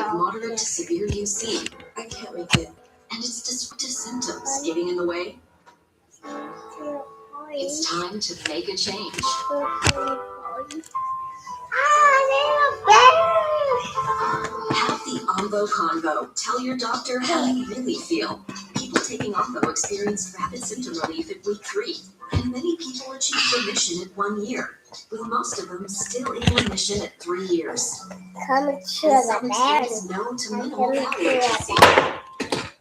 like moderate to severe UC. I can't make it. And it's disruptive symptoms getting in the way. It's time to make a change. Have the Omvo Convo. Tell your doctor how you really feel. People taking Omvo experience rapid symptom relief at week 3, and many people achieve remission at 1 year, with most of them still in remission at 3 years. Come to the is known to minimal allergy.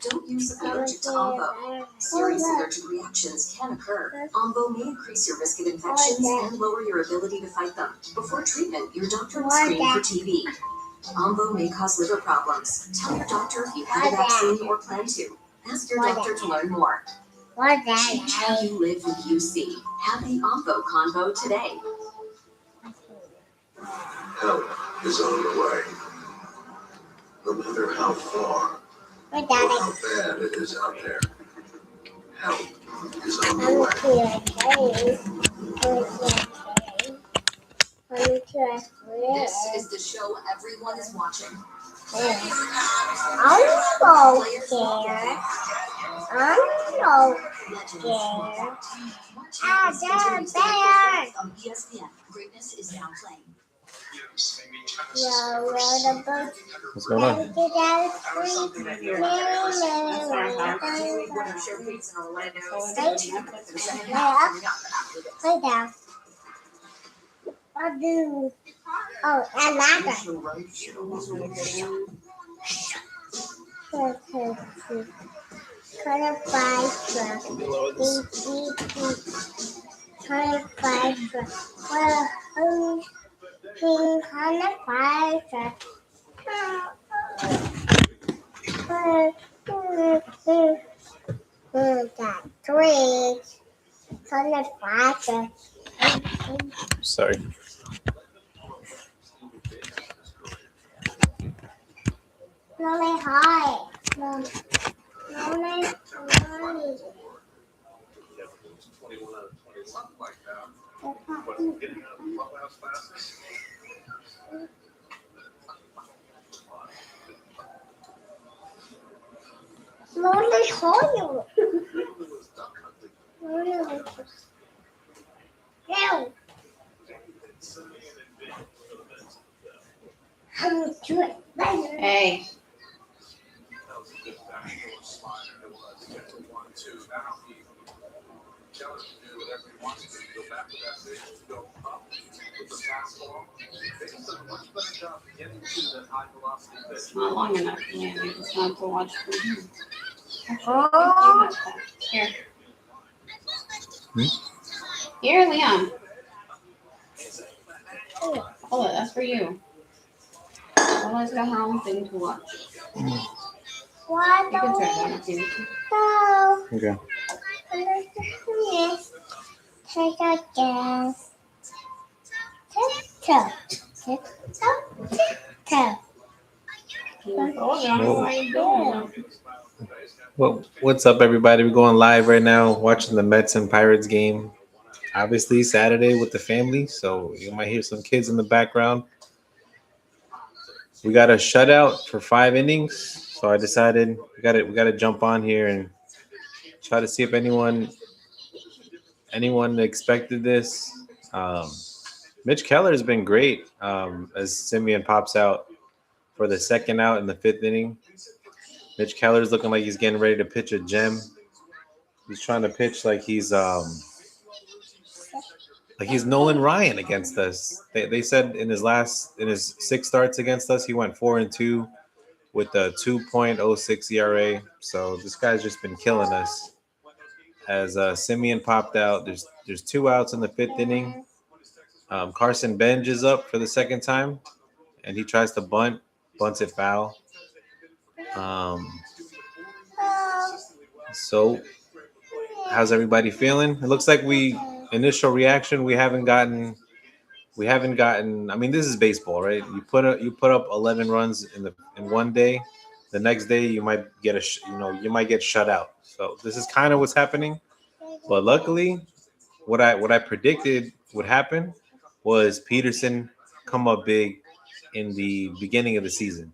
Don't use allergic to Omvo. Serious allergic reactions can occur. Omvo may increase your risk of infections and lower your ability to fight them. Before treatment, your doctor will screen for TB. Omvo may cause liver problems. Tell your doctor if you've had a vaccine or plan to. Ask your doctor to learn more. Change how you live with UC. Have the Omvo Convo today. Help is on the way. No matter how far or how bad it is out there, help is on the way. This is the show everyone is watching. I'm so scared. On ESPN, greatness is now playing. What's going on? Lay down. I'll do. Oh, and ladder. 25 truck. 25 truck. Well, 25 truck. Got 3. 25 truck. Sorry. Mommy, hi. Mommy, hi. Mommy, hi. No. Hey. It's not long enough, man. I just want to watch from here. Oh. Here. Here, Leon. Oh, that's for you. Ella's got her own thing to watch. Why You can don't turn it on if you we go? Okay. Take a guess. Tiptoe. Tiptoe. Tiptoe. Oh, how you doing? Well, what's up, everybody? We're going live right now, watching the Mets and Pirates game. Obviously, Saturday with the family, so you might hear some kids in the background. We got a shutout for 5 innings, so I decided we got to jump on here and try to see if anyone expected this. Mitch Keller has been great as Simeon pops out for the second out in the 5th inning. Mitch Keller's looking like he's getting ready to pitch a gem. He's trying to pitch like he's Nolan Ryan against us. They said in his 6 starts against us, he went 4-2 with a 2.06 ERA. So this guy's just been killing us. As Simeon popped out, there's 2 outs in the 5th inning. Carson Benj is up for the second time, and he tries to bunts it foul. So how's everybody feeling? It looks like initial reaction we haven't gotten. I mean, this is baseball, right? You put up 11 runs in one day. The next day you might get shut out. So this is kind of what's happening. But luckily, what I predicted would happen was Peterson come up big in the beginning of the season.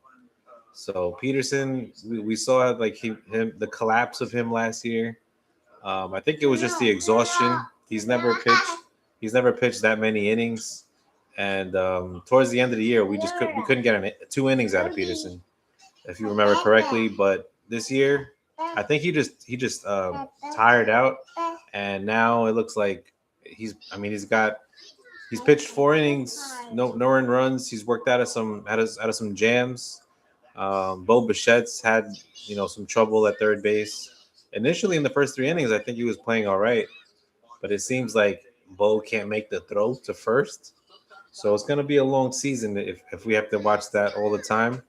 So Peterson, we saw like the collapse of him last year. I think it was just the exhaustion. He's never pitched that many innings, and towards the end of the year, we couldn't get 2 innings out of Peterson, if you remember correctly. But this year, I think he just tired out, and now it looks like he's pitched 4 innings, no earned runs. He's worked out of some jams. Bo Bichette's had some trouble at third base. Initially, in the first 3 innings, I think he was playing all right, but it seems like Bo can't make the throw to first. So it's going to be a long season if we have to watch that all the time.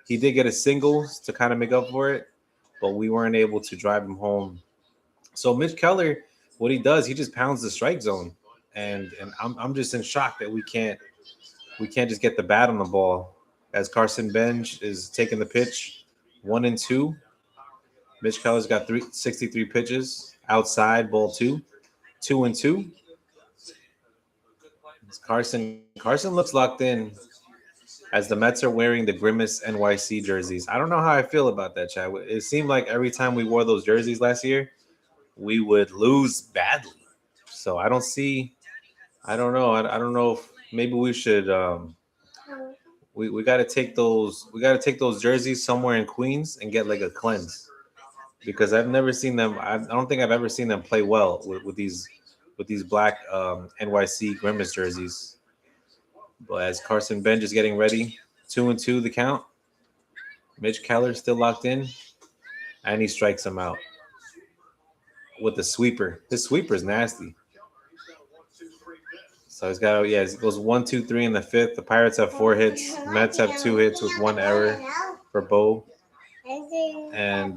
He did get a singles to kind of make up for it, but we weren't able to drive him home. So Mitch Keller, what he does, he just pounds the strike zone, and I'm just in shock that we can't just get the bat on the ball. As Carson Bench is taking the pitch, 1-2. Mitch Keller's got 63 pitches outside, ball 2-2. Carson looks locked in as the Mets are wearing the Grimace NYC jerseys. I don't know how I feel about that, Chad. It seemed like every time we wore those jerseys last year, we would lose badly. So I don't know. I don't know if maybe we should we got to take those jerseys somewhere in Queens and get like a cleanse, because I've never seen them. I don't think I've ever seen them play well with these black NYC Grimace jerseys. But as Carson Bench is getting ready, 2-2 the count. Mitch Keller still locked in, and he strikes him out with the sweeper. His sweeper is nasty. So he's got it goes 1, 2, 3 in the fifth. The Pirates have 4 hits. Mets have 2 hits with 1 error for Bo. And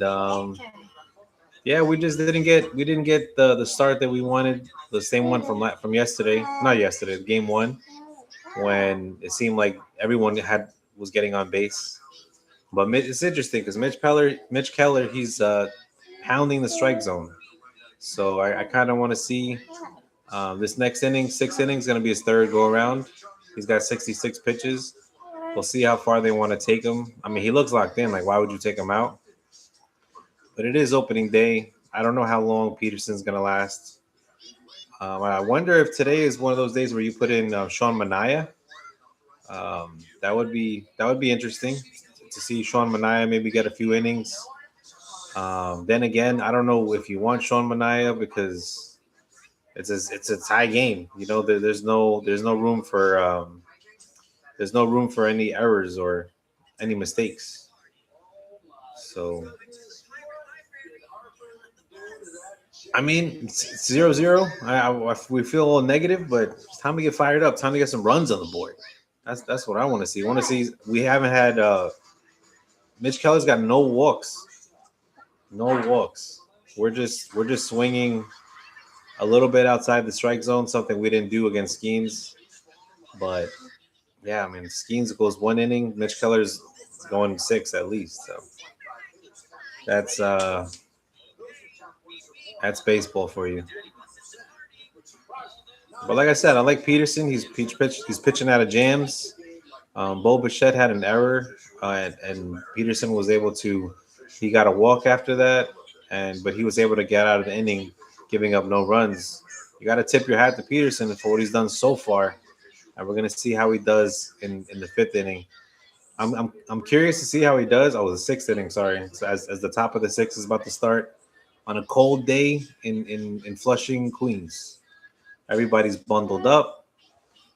we just didn't get the start that we wanted. The same one from yesterday, not yesterday, game 1, when it seemed like everyone was getting on base. But it's interesting because Mitch Keller, he's pounding the strike zone. So I kind of want to see this next inning, 6 innings, going to be his third go around. He's got 66 pitches. We'll see how far they want to take him. I mean, he looks locked in. Like, why would you take him out? But it is opening day. I don't know how long Peterson's going to last. I wonder if today is one of those days where you put in Sean Manaea. That would be interesting to see Sean Manaea maybe get a few innings. Then again, I don't know if you want Sean Manaea because it's a tie game. There's no room for any errors or any mistakes. So I mean, it's 0-0. We feel a little negative, but it's time to get fired up. Time to get some runs on the board. That's what I want to see. I want to see. We haven't had Mitch Keller's got no walks. No walks. We're just swinging a little bit outside the strike zone, something we didn't do against Skeens. But yeah, I mean, Skeens goes 1 inning. Mitch Keller's going 6 at least. So that's baseball for you. But like I said, I like Peterson. He's pitching out of jams. Bo Bichette had an error, and Peterson was able to. He got a walk after that, but he was able to get out of the inning, giving up no runs. You got to tip your hat to Peterson for what he's done so far, and we're gonna see how he does in the 5th inning. I'm curious to see how he does. Oh, the 6th inning. Sorry, so as the top of the 6th is about to start. On a cold day in Flushing, Queens. Everybody's bundled up.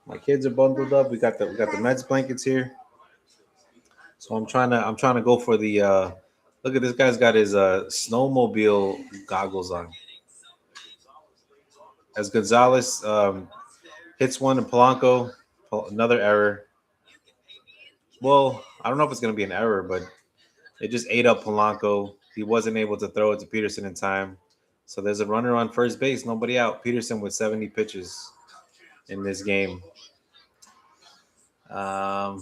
My kids are bundled up. We got the Mets blankets here. So I'm trying to go for the look at this guy's got his snowmobile goggles on. As Gonzalez hits one to Polanco, another error. Well, I don't know if it's gonna be an error, but it just ate up Polanco. He wasn't able to throw it to Peterson in time. So there's a runner on first base, nobody out. Peterson with 70 pitches in this game. To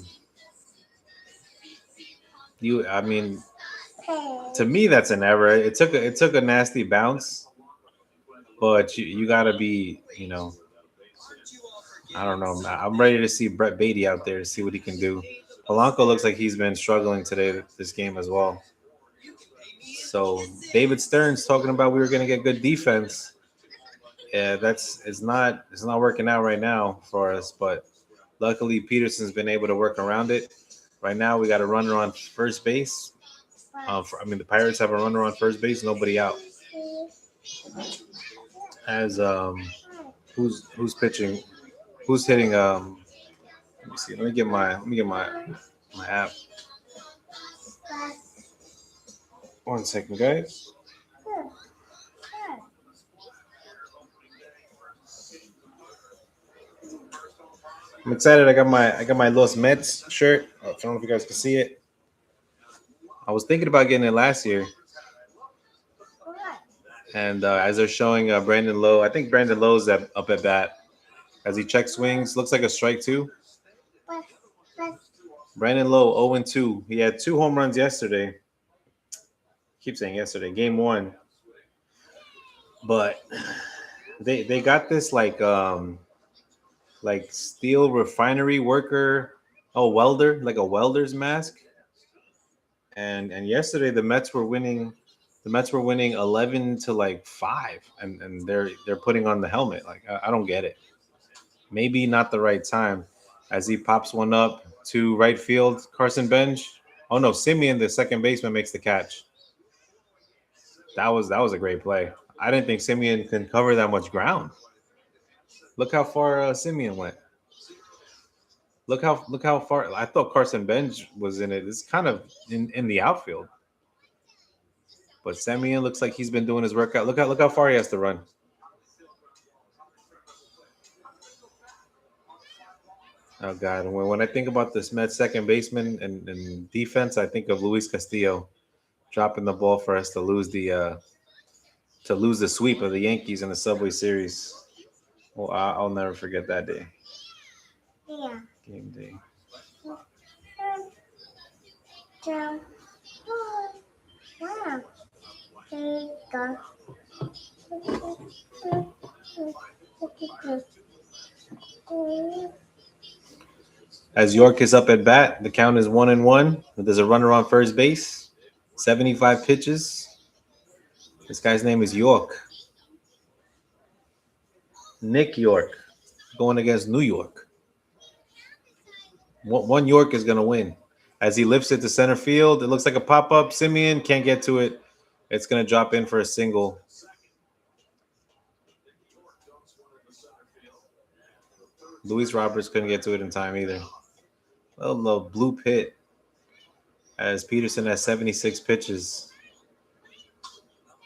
me, that's an error. It took a nasty bounce, but you gotta be, I don't know. I'm ready to see Brett Beatty out there to see what he can do. Polanco looks like he's been struggling today, this game as well. So David Stern's talking about we were going to get good defense. Yeah, it's not working out right now for us. But luckily, Peterson's been able to work around it. Right now, we got a runner on first base. The Pirates have a runner on first base, nobody out. As who's pitching? Who's hitting? Let me see. Let me get my app. 1 second, guys. I'm excited. I got my Los Mets shirt. I don't know if you guys can see it. I was thinking about getting it last year, and as they're showing Brandon Lowe, I think Brandon Lowe's up at bat as he checks swings. Looks like a strike two. Brandon Lowe 0-2. He had 2 home runs yesterday. Keep saying yesterday, game 1. But they got this like steel refinery worker, welder, like a welder's mask. And yesterday the Mets were winning 11 to like 5, and they're putting on the helmet. Like I don't get it. Maybe not the right time. As he pops one up to right field, Carson Bench. Oh no, Simeon, the second baseman, makes the catch. That was a great play. I didn't think Simeon can cover that much ground. Look how far Simeon went. Look how far. I thought Carson Bench was in it. It's kind of in the outfield. But Simeon looks like he's been doing his workout. Look how far he has to run. Oh God! When I think about this Mets second baseman and defense, I think of Luis Castillo dropping the ball for us to lose the sweep of the Yankees in the Subway Series. Well, I'll never forget that day. Yeah. Game day. Wow. There you go. As York is up at bat, the count is 1-1. There's a runner on first base. 75 pitches. This guy's name is York. Nick York going against New York. One York is going to win. As he lifts it to center field, it looks like a pop-up. Simeon can't get to it. It's going to drop in for a single. Luis Roberts couldn't get to it in time either. A little blue pit as Peterson has 76 pitches.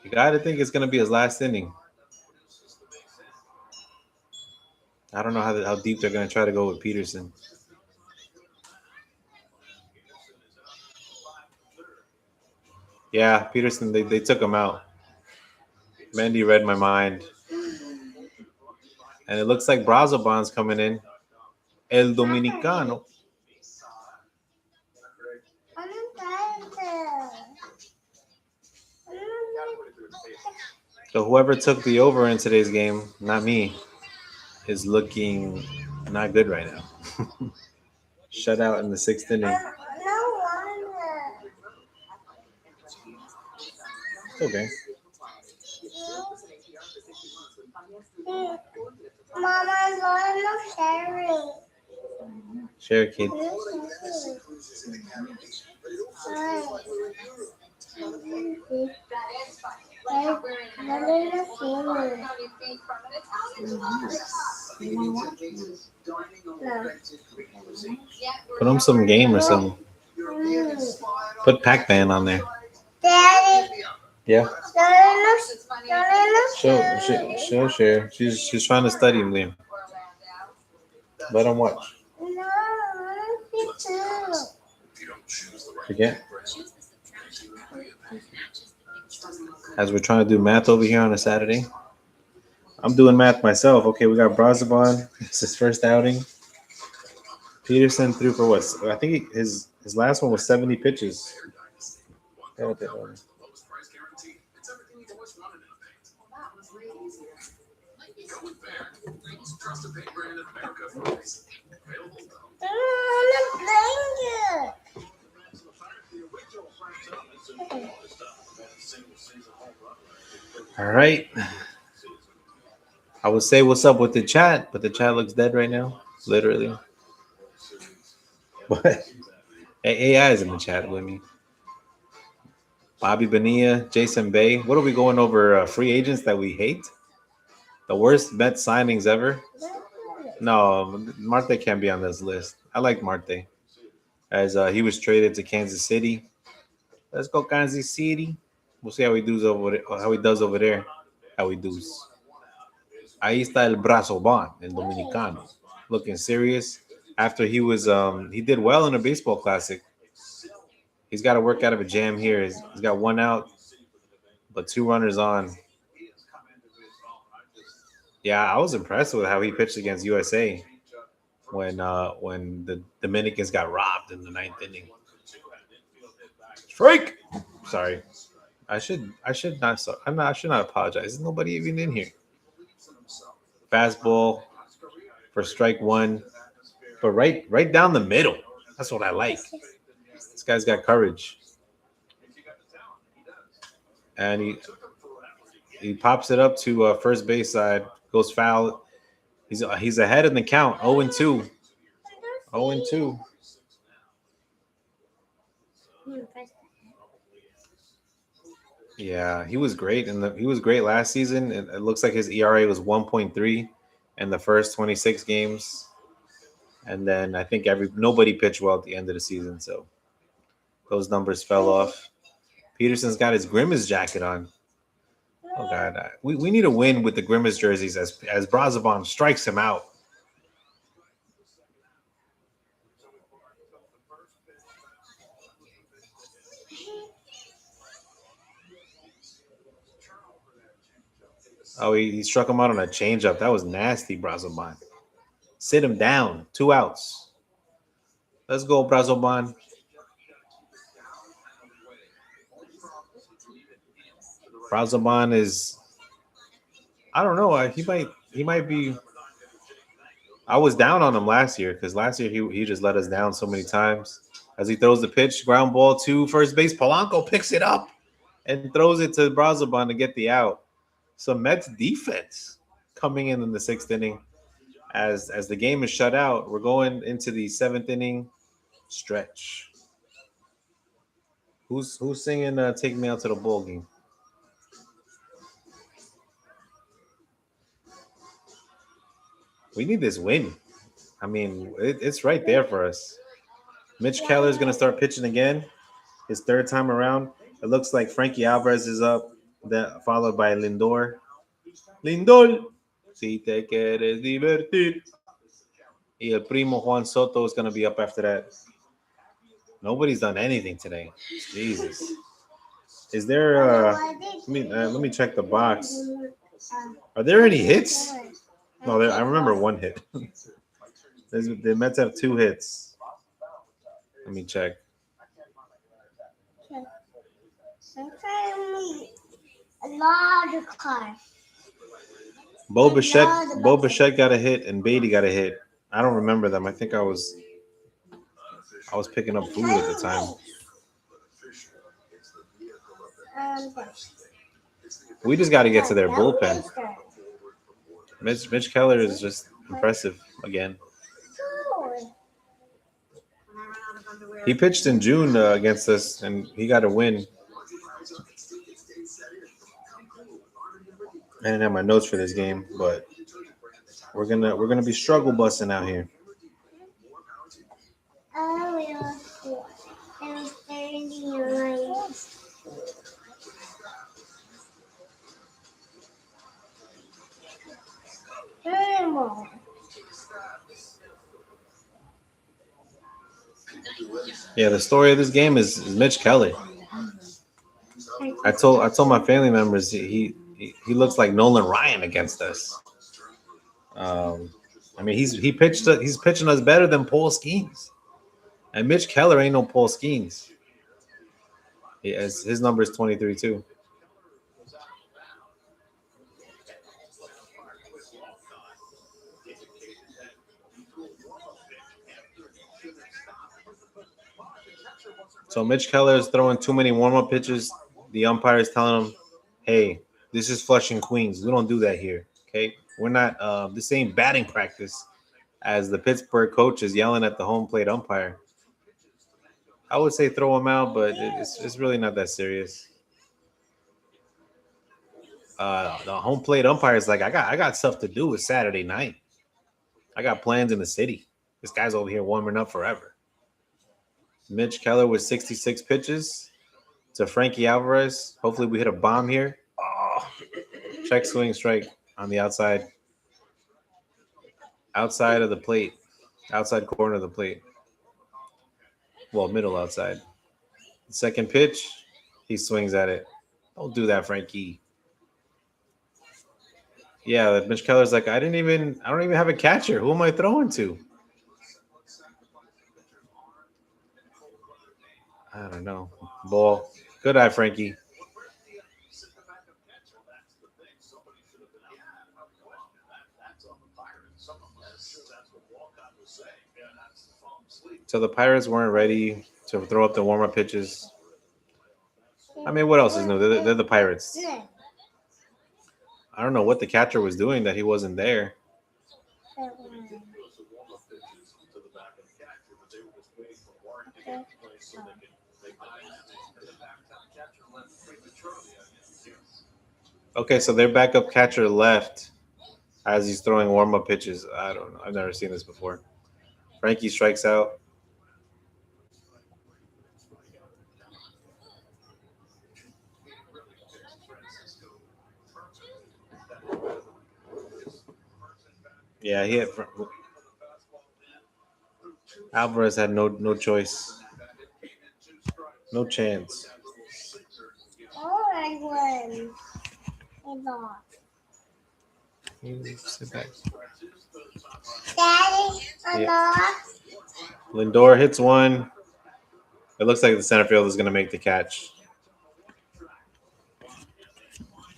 You got to think it's going to be his last inning. I don't know how deep they're going to try to go with Peterson. Yeah, Peterson, they took him out. Mendy read my mind. And it looks like Brazoban's coming in. El Dominicano. So whoever took the over in today's game, not me, is looking not good right now. Shut out in the 6th inning. Okay. Mama, I'm sharing. Share, kid. Put on some game or something. Put Pac-Man on there. Daddy. Yeah. She'll share. She's trying to study, Liam. Let him watch. Forget. As we're trying to do math over here on a Saturday. I'm doing math myself. Okay, we got Brazoban. It's his first outing. Peterson threw for what? I think his last one was 70 pitches. All right. I would say what's up with the chat, but the chat looks dead right now, literally. But AI is in the chat with me. Bobby Bonilla, Jason Bay. What are we going over? Free agents that we hate? The worst Mets signings ever? No, Marte can't be on this list. I like Marte as he was traded to Kansas City. Let's go Kansas City. We'll see how he does over there. How he does over there. How he does. Ahí está el brazo ban, el dominicano, looking serious. After he did well in a baseball classic. He's got to work out of a jam here. He's got one out, but 2 runners on. Yeah, I was impressed with how he pitched against USA when the Dominicans got robbed in the 9th inning. Strike. Sorry, I should not. I should not apologize. There's nobody even in here. Fastball for strike 1, but right down the middle. That's what I like. This guy's got courage, and he pops it up to first base side. Goes foul. He's ahead in the count. 0-2. 0-2. Yeah, he was great, he was great last season. It looks like his ERA was 1.3 in the first 26 games, and then I think nobody pitched well at the end of the season, so those numbers fell off. Peterson's got his Grimace jacket on. Oh God, we need a win with the Grimace jerseys as Brazoban strikes him out. Oh, he struck him out on a changeup. That was nasty, Brazoban. Sit him down. 2 outs. Let's go, Brazoban. Brazoban is, I don't know. He might be. I was down on him last year because last year he just let us down so many times. As he throws the pitch, ground ball to first base, Polanco picks it up and throws it to Brazoban to get the out. So Mets defense coming in the 6th inning as the game is shut out. We're going into the 7th inning stretch. Who's singing "Take Me Out to the Ball Game"? We need this win. I mean, it's right there for us. Mitch Keller is going to start pitching again, his 3rd time around. It looks like Frankie Alvarez is up, followed by Lindor. Lindor, si te quieres divertir. Y el primo Juan Soto is going to be up after that. Nobody's done anything today. Jesus. Is there let me check the box. Are there any hits? No, I remember 1 hit. The Mets have 2 hits. Let me check. A lot of cars. Bo Bichette got a hit and Beatty got a hit. I don't remember them. I think I was picking up food at the time. We just got to get to their bullpen. Mitch Keller is just impressive again. He pitched in June against us, and he got a win. I didn't have my notes for this game, but we're gonna be struggle busting out here. Yeah, the story of this game is Mitch Keller. I told my family members he looks like Nolan Ryan against us. I mean he's pitching us better than Paul Skeens, and Mitch Keller ain't no Paul Skeens. His number is 23 too. So Mitch Keller is throwing too many warm-up pitches. The umpire is telling him, hey, This is Flushing, Queens. We don't do that here. Okay, we're not. This ain't batting practice. As the Pittsburgh coach is yelling at the home plate umpire, I would say throw him out, but it's really not that serious. The home plate umpire is like, I got stuff to do. It's Saturday night. I got plans in the city. This guy's over here warming up forever. Mitch Keller with 66 pitches to Frankie Alvarez. Hopefully we hit a bomb here. Oh, check swing strike on the outside of the plate, outside corner of the plate. Well, middle outside. Second pitch, he swings at it. Don't do that, Frankie. Yeah, Mitch Keller's like, I don't even have a catcher. Who am I throwing to? I don't know. Ball. Good eye, Frankie. So the Pirates weren't ready to throw up the warm-up pitches. I mean, what else is new? They're the Pirates. I don't know what the catcher was doing that he wasn't there. Okay, so their backup catcher left as he's throwing warm-up pitches. I don't know. I've never seen this before. Frankie strikes out. Yeah, he hit. Alvarez had no choice. No chance. I won. Sit back. Daddy, I lost. Lindor hits one. It looks like the center field is going to make the catch.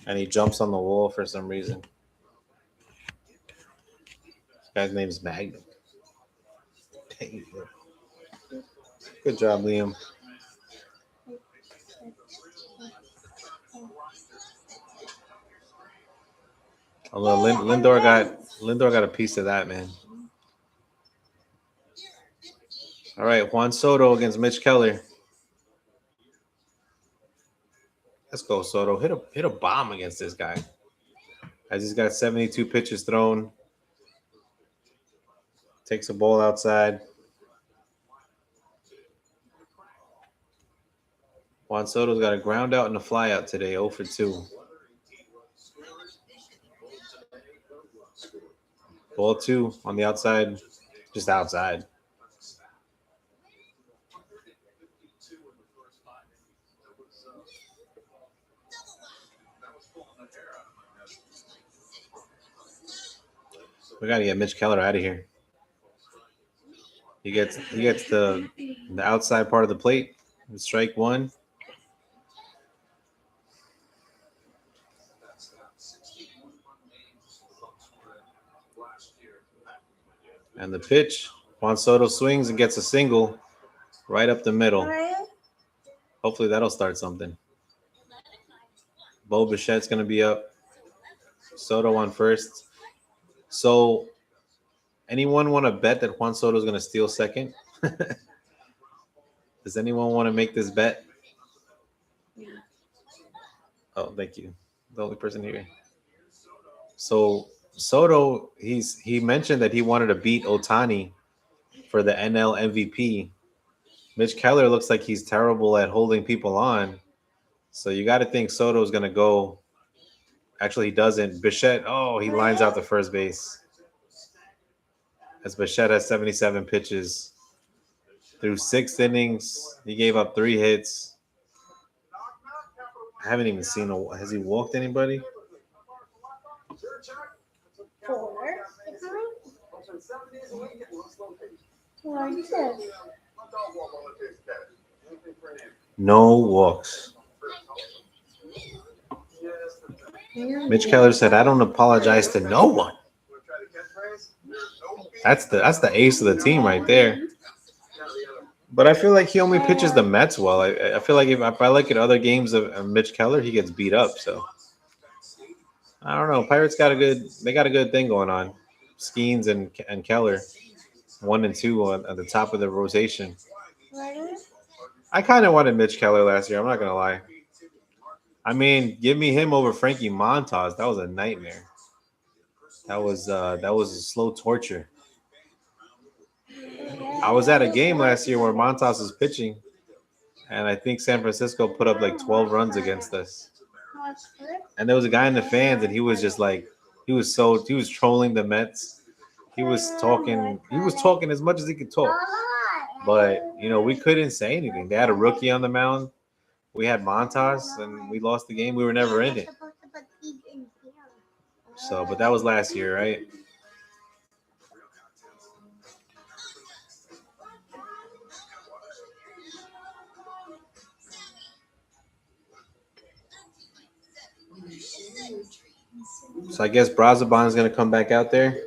And he jumps on the wall for some reason. This guy's name's Magnum. Good job, Liam. Although Lindor got a piece of that, man. All right, Juan Soto against Mitch Keller. Let's go, Soto. Hit a bomb against this guy. As he's got 72 pitches thrown. Takes a ball outside. Juan Soto's got a ground out and a fly out today, 0 for 2. Ball 2 on the outside, just outside. We got to get Mitch Keller out of here. He gets the outside part of the plate. Strike one. And the pitch, Juan Soto swings and gets a single right up the middle. Hopefully that'll start something. Bo Bichette's going to be up. Soto on first. So anyone want to bet that Juan Soto is going to steal second? Does anyone want to make this bet? Oh, thank you. The only person here. So Soto, he mentioned that he wanted to beat Ohtani for the NL MVP. Mitch Keller looks like he's terrible at holding people on. So you got to think Soto's going to go. Actually, he doesn't. Bichette, he lines out the first base. As Bichette has 77 pitches. Through 6 innings, he gave up 3 hits. I haven't even seen has he walked anybody? 4. No walks. Mitch Keller said, "I don't apologize to no one." That's the ace of the team right there. But I feel like he only pitches the Mets well. I feel like if I look at other games of Mitch Keller, he gets beat up. So I don't know. Pirates got a good. They got a good thing going on. Skeens and Keller, 1 and 2 at the top of the rotation. Ready? I kind of wanted Mitch Keller last year. I'm not gonna lie. I mean, give me him over Frankie Montas. That was a nightmare. That was a slow torture. I was at a game last year where Montas was pitching, and I think San Francisco put up like 12 runs against us. And there was a guy in the fans, and he was just like, he was trolling the Mets. He was talking as much as he could talk. But we couldn't say anything. They had a rookie on the mound. We had Montas, and we lost the game. We were never in it. So, but that was last year, right? So I guess Brazoban is going to come back out there.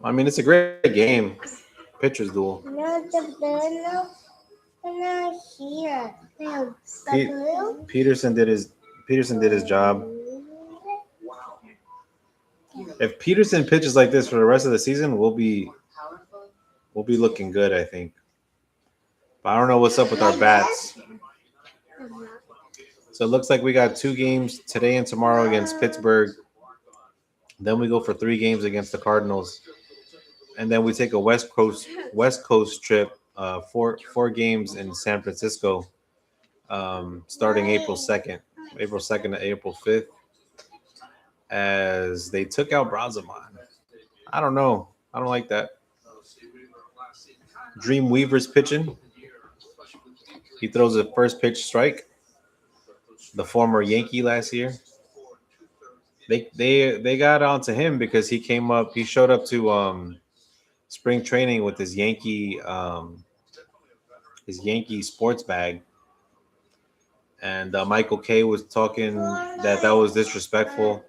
I mean, it's a great game. Pitcher's duel. Peterson did his job. If Peterson pitches like this for the rest of the season, we'll be looking good, I think. But I don't know what's up with our bats. So it looks like we got 2 games today and tomorrow against Pittsburgh. Then we go for 3 games against the Cardinals, and then we take a West Coast trip. 4 games in San Francisco, starting April 2nd to April 5th, as they took out Brazoman. I don't know. I don't like that. Dream Weaver's pitching. He throws a first pitch strike. The former Yankee last year. They got onto him because he showed up to spring training with his Yankee sports bag, and Michael Kay was talking that was disrespectful.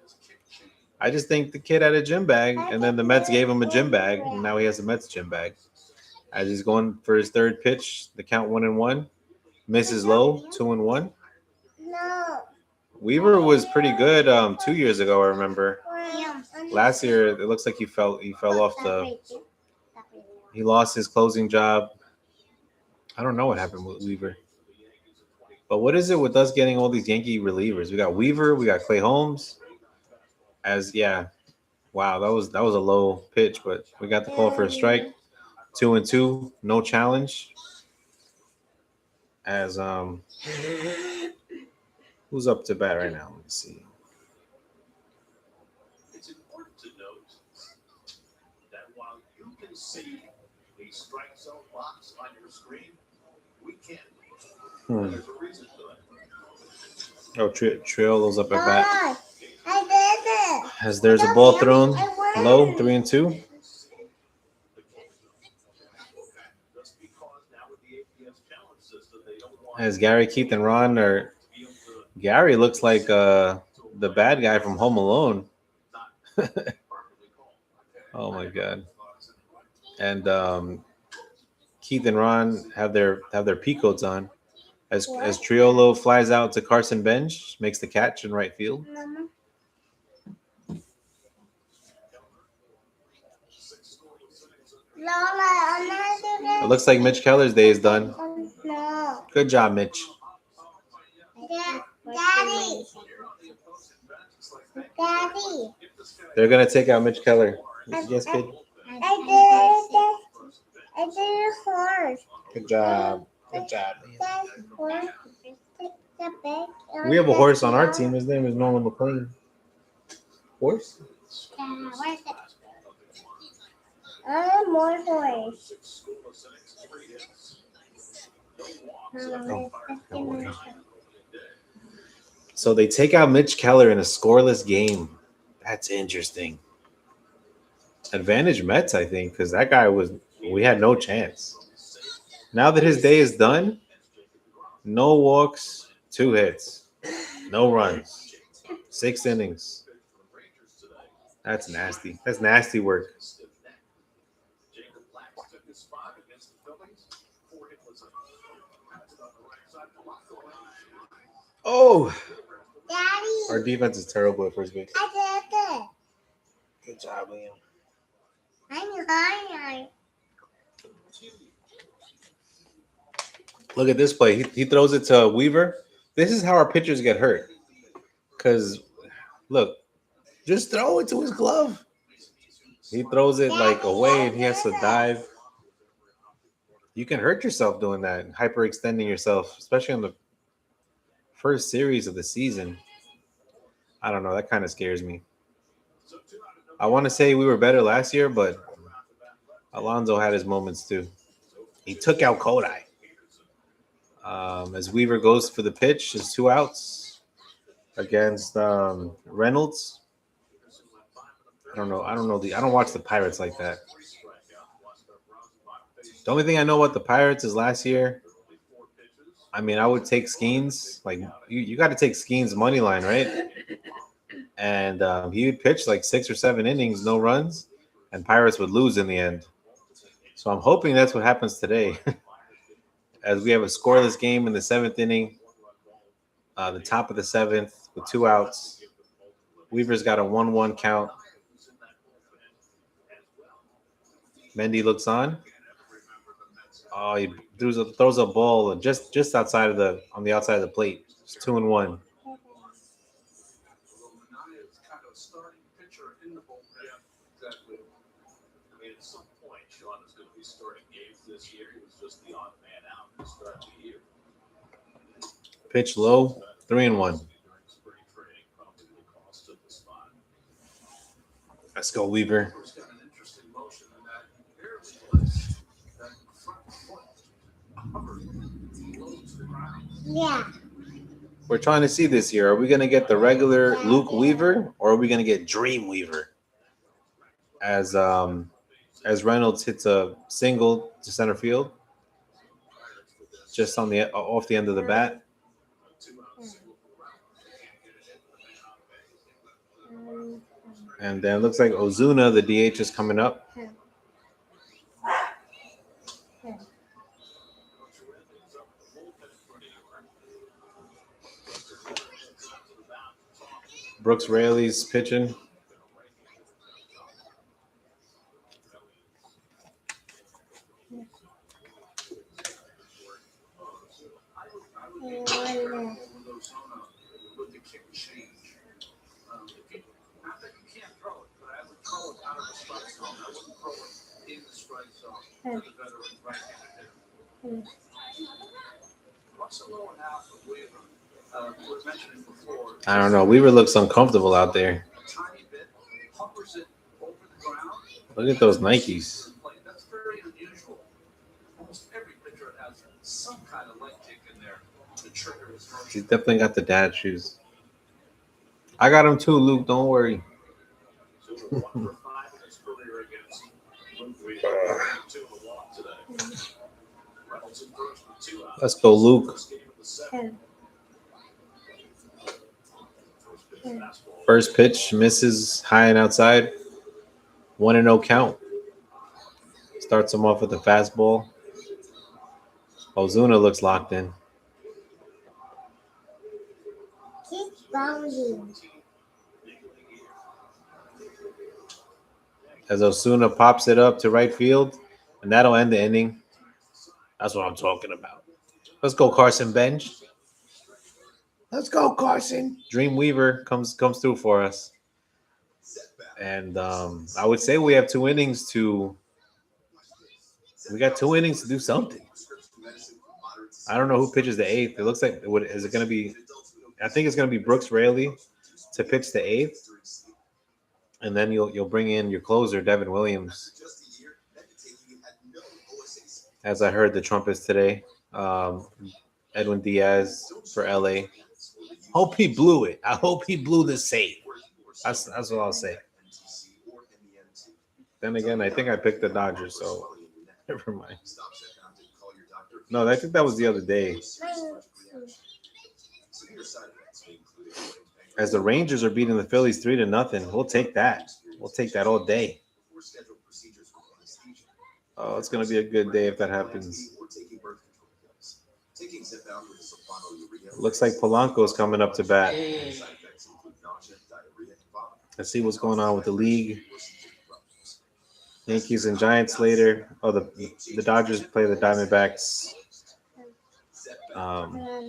I just think the kid had a gym bag, and then the Mets gave him a gym bag, and now he has a Mets gym bag. As he's going for his 3rd pitch, the count 1-1, misses low, 2-1. No. Weaver was pretty good 2 years ago, I remember. Last year, it looks like he fell off he lost his closing job. I don't know what happened with Weaver. But what is it with us getting all these Yankee relievers? We got Weaver, we got Clay Holmes. Wow, that was a low pitch, but we got the call for a strike. 2-2, no challenge. As who's up to bat right now? Let me see. It's important to note that while you can see the strike zone box on your screen, we can't. There's a reason for that. Oh, Triolo's up at bat. I did it. As there's a ball thrown low, 3-2. As Gary, Keith, and Ron are. Gary looks like the bad guy from Home Alone. Oh my God! And Keith and Ron have their pea coats on. As Triolo flies out to Carson Bench, makes the catch in right field. It looks like Mitch Keller's day is done. No. Good job, Mitch. Daddy. They're gonna take out Mitch Keller. Yes, kid. I did it first. Good job. Good job. We We have a horse on our team. His name is Nolan McLean. Horse? Where's it? More horse. So they take out Mitch Keller in a scoreless game. That's interesting. Advantage Mets, I think, because that guy we had no chance. Now that his day is done, no walks, 2 hits, no runs, 6 innings. That's nasty. That's nasty work. Oh, Daddy. our defense is terrible at first base. I did it. Good job, Liam. I'm hungry. Look at this play. He throws it to Weaver. This is how our pitchers get hurt. Because, look, just throw it to his glove. He throws it like away and he has to dive. You can hurt yourself doing that, hyperextending yourself, especially on the first series of the season. I don't know. That kind of scares me. I want to say we were better last year, but Alonso had his moments too. He took out Kodai. As Weaver goes for the pitch, there's 2 outs against Reynolds. I don't know. I don't watch the Pirates like that. The only thing I know about the Pirates is last year. I mean, I would take Skeens. Like you got to take Skeens money line, right? And he would pitch like 6 or 7 innings, no runs, and Pirates would lose in the end. So I'm hoping that's what happens today. As we have a scoreless game in the 7th inning, the top of the 7th with 2 outs. Weaver's got a 1-1 count. Mendy looks on. Oh, he throws a ball just outside of on the outside of the plate. It's 2-1. At some point, Sean is going to be starting games this year. He was just the odd man out to start the year. Pitch low, 3-1. Let's go, Weaver. Yeah. We're trying to see this year. Are we going to get the regular Luke Weaver, or are we going to get Dream Weaver? As Reynolds hits a single to center field, just off the end of the bat. And then it looks like Ozuna, the DH, is coming up. Brooks Raley's pitching. I don't know. Weaver looks uncomfortable out there. Look at those Nikes. That's very unusual. Almost every pitcher has some kind of leg kick in there to trigger his motion. He's definitely got the dad shoes. I got him too, Luke. Don't worry. Let's go, Luke. First pitch misses high and outside. 1-0 count. Starts him off with a fastball. Ozuna looks locked in. Keep bounding. As Ozuna pops it up to right field, and that'll end the inning. That's what I'm talking about. Let's go, Carson Bench. Let's go, Carson. Dream Weaver comes through for us. And I would say we have 2 innings to – we got 2 innings to do something. I don't know who pitches the 8th. It looks like – is it going to be – I think it's going to be Brooks Raley to pitch the 8th. And then you'll bring in your closer, Devin Williams. As I heard the trumpets today, Edwin Diaz for LA. Hope he blew it. I hope he blew the save. That's what I'll say. Then again, I think I picked the Dodgers, so never mind. No, I think that was the other day. As the Rangers are beating the Phillies 3-0, we'll take that. We'll take that all day. Oh, it's going to be a good day if that happens. Taking Zepbound with sulfonylurea. Looks like Polanco's coming up to bat. Side effects include nausea, diarrhea, and vomiting. Let's see what's going on with the league. Yankees and Giants later. Oh, the Dodgers play the Diamondbacks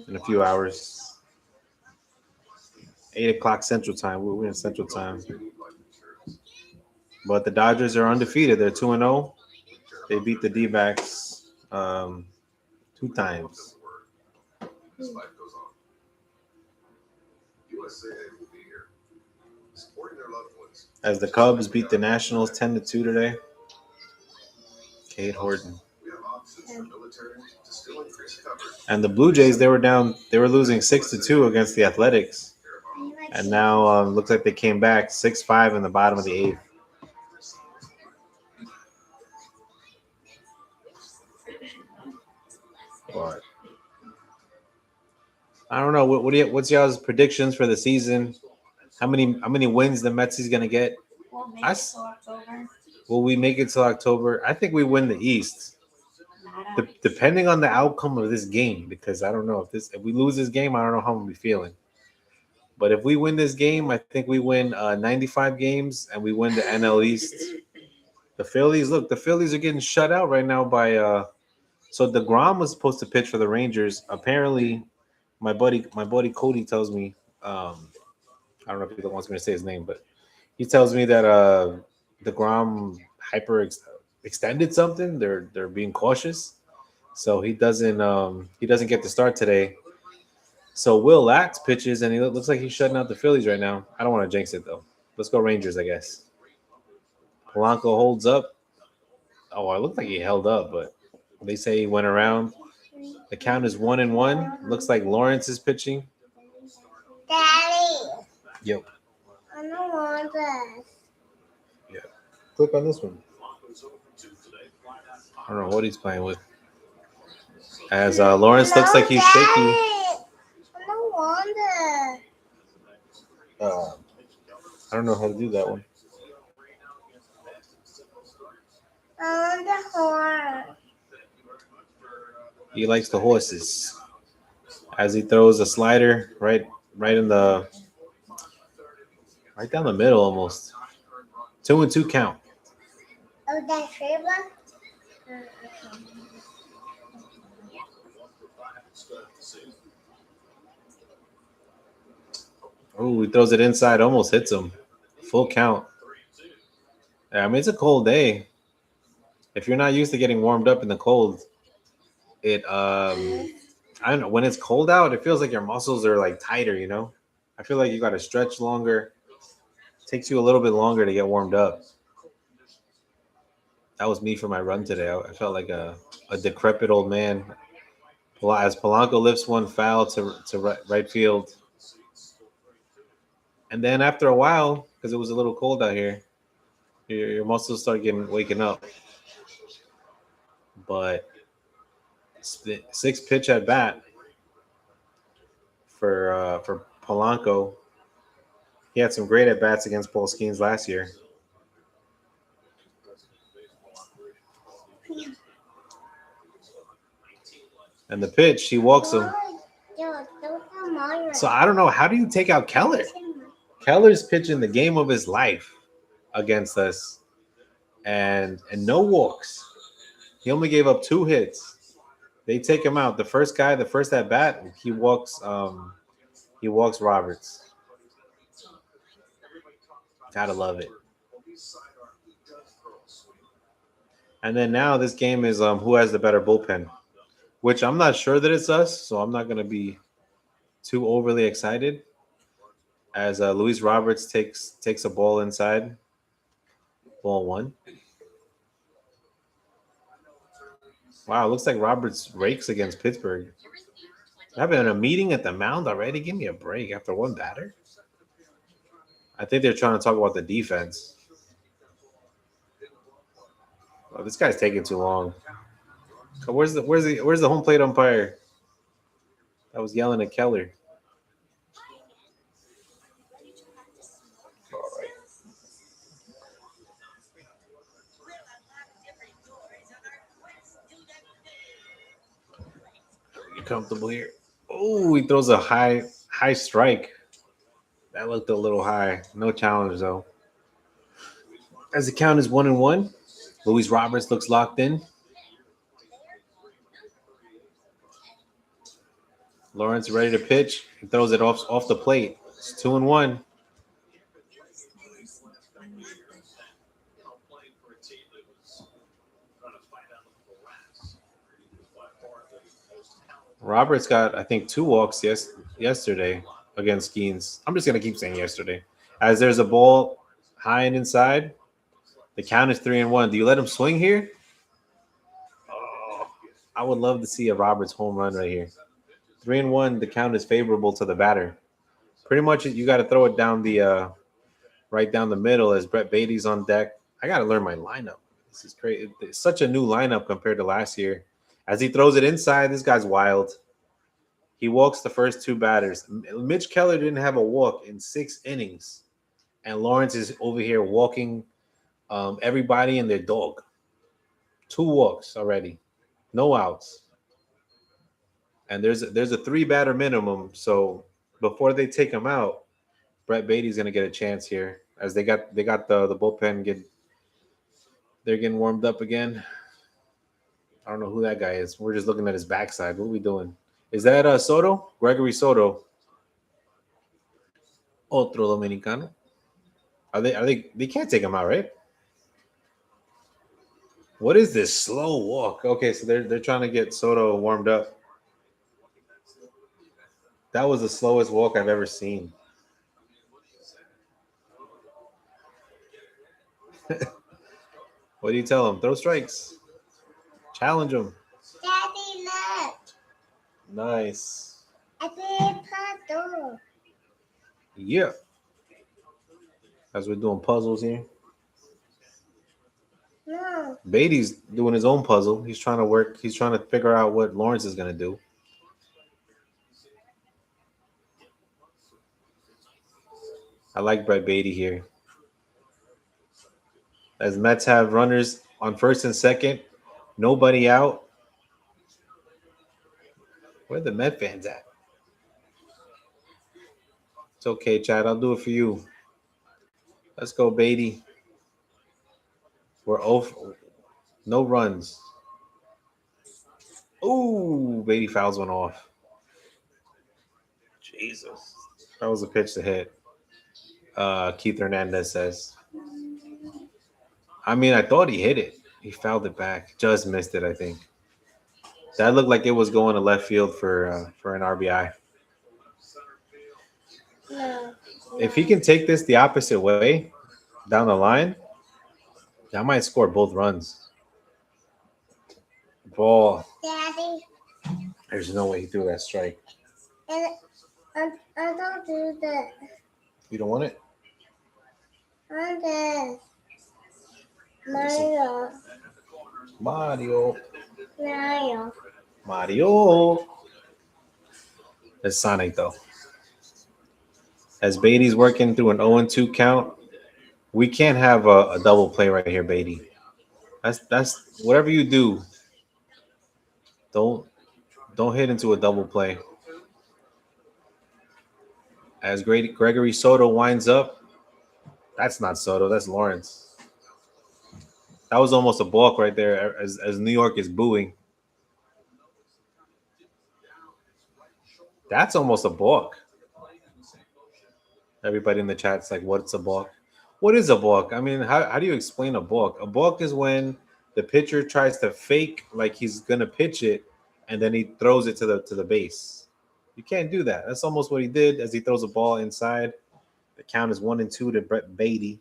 in a few hours. 8 o'clock Central Time. We're in Central Time. But the Dodgers are undefeated. They're 2-0. They beat the D-backs 2 times. As life goes on, USA will be here, supporting their loved ones. As the Cubs beat the Nationals 10-2 today. Cade Horton. We have options for military to still increase coverage. And the Blue Jays, they were losing 6-2 against the Athletics. And now looks like they came back 6-5 in the bottom of the 8th. But I don't know. What's y'all's predictions for the season? How many wins the Mets is gonna get? We'll make it till October. Will we make it till October? I think we win the East. Depending on the outcome of this game, because I don't know if we lose this game, I don't know how I'm gonna be feeling. But if we win this game, I think we win 95 games and we win the NL East. The Phillies are getting shut out right now by so DeGrom was supposed to pitch for the Rangers. Apparently, my buddy Cody tells me, I don't know if he wants me to say his name, but he tells me that DeGrom extended something. They're being cautious, so he doesn't get to start today. So Will Lax pitches, and he looks like he's shutting out the Phillies right now. I don't want to jinx it though. Let's go Rangers, I guess. Polanco holds up. Oh, it looked like he held up, but they say he went around. The count is 1-1. Looks like Lawrence is pitching. Daddy, Yep. I don't want this. Yeah. Click on this one. I don't know what he's playing with. As Lawrence looks like he's shaky. I don't want this. I don't know how to do that one. I want the horn. He likes the horses. As he throws a slider right down the middle almost. 2-2 count. Oh, that's favorite? Oh, he throws it inside, almost hits him. Full count. Yeah, I mean, it's a cold day. If you're not used to getting warmed up in the cold, I don't know, when it's cold out, it feels like your muscles are like tighter, you know? I feel like you got to stretch longer. It takes you a little bit longer to get warmed up. That was me for my run today. I felt like a decrepit old man. As Polanco lifts one foul to right field. And then after a while, because it was a little cold out here, your muscles start waking up. But 6 pitch at bat for Polanco. He had some great at bats against Paul Skeens last year. And the pitch, he walks him. So I don't know. How do you take out Keller? Keller's pitching the game of his life against us, and no walks. He only gave up 2 hits. They take him out. The first at bat, he walks Roberts. Gotta love it. And then now this game is who has the better bullpen, which I'm not sure that it's us, so I'm not gonna be too overly excited. As Luis Roberts takes a ball inside, ball 1. Wow, it looks like Roberts rakes against Pittsburgh. Having a meeting at the mound already? Give me a break after 1 batter. I think they're trying to talk about the defense. Oh, this guy's taking too long. Where's the home plate umpire that was yelling at Keller? All right. comfortable here. Oh, he throws a high strike. That looked a little high. No challenge though. As the count is 1-1, Luis Roberts looks locked in. Lawrence ready to pitch. He throws it off the plate. It's 2-1. Roberts got, I think, 2 walks yesterday against Skeens. I'm just gonna keep saying yesterday. As there's a ball high and inside, the count is 3-1. Do you let him swing here? Oh, I would love to see a Roberts home run right here. 3-1. The count is favorable to the batter. Pretty much, you got to throw it down the right down the middle as Brett Beatty's on deck. I got to learn my lineup. This is great. It's such a new lineup compared to last year. As he throws it inside, this guy's wild. He walks the first 2 batters. Mitch Keller didn't have a walk in 6 innings. And Lawrence is over here walking everybody and their dog. 2 walks already. No outs. And there's a 3-batter minimum. So before they take him out, Brett Beatty's going to get a chance here. As they got the bullpen they're getting warmed up again. I don't know who that guy is. We're just looking at his backside. What are we doing? Is that Soto? Gregory Soto. Otro Dominicano. They can't take him out, right? What is this slow walk? Okay, so they're trying to get Soto warmed up. That was the slowest walk I've ever seen. What do you tell him? Throw strikes. Challenge him. Daddy, look. Nice. I did puzzle. Yeah. As we're doing puzzles here. No. Beatty's doing his own puzzle. He's trying to figure out what Lawrence is going to do. I like Brett Beatty here. As Mets have runners on first and second, nobody out. Where are the Met fans at? It's okay, Chad. I'll do it for you. Let's go, Beatty. We're off. No runs. Ooh, Beatty fouls one off. Jesus. That was a pitch to hit. Keith Hernandez says. I mean, I thought he hit it. He fouled it back. Just missed it, I think. That looked like it was going to left field for an RBI. No. If he can take this the opposite way down the line, that might score both runs. Ball. Daddy, There's no way he threw that strike. and I don't do that. You don't want it? On this. Mario. Mario. That's Sonic, though. As Beatty's working through an 0-2 count, we can't have a double play right here, Beatty. That's whatever you do. Don't hit into a double play. As Gregory Soto winds up, that's not Soto, that's Lawrence. That was almost a balk right there as New York is booing. That's almost a balk. Everybody in the chat's like, what's a balk? What is a balk? I mean, how do you explain a balk? A balk is when the pitcher tries to fake like he's going to pitch it, and then he throws it to the base. You can't do that. That's almost what he did as he throws a ball inside. The count is 1-2 to Brett Beatty.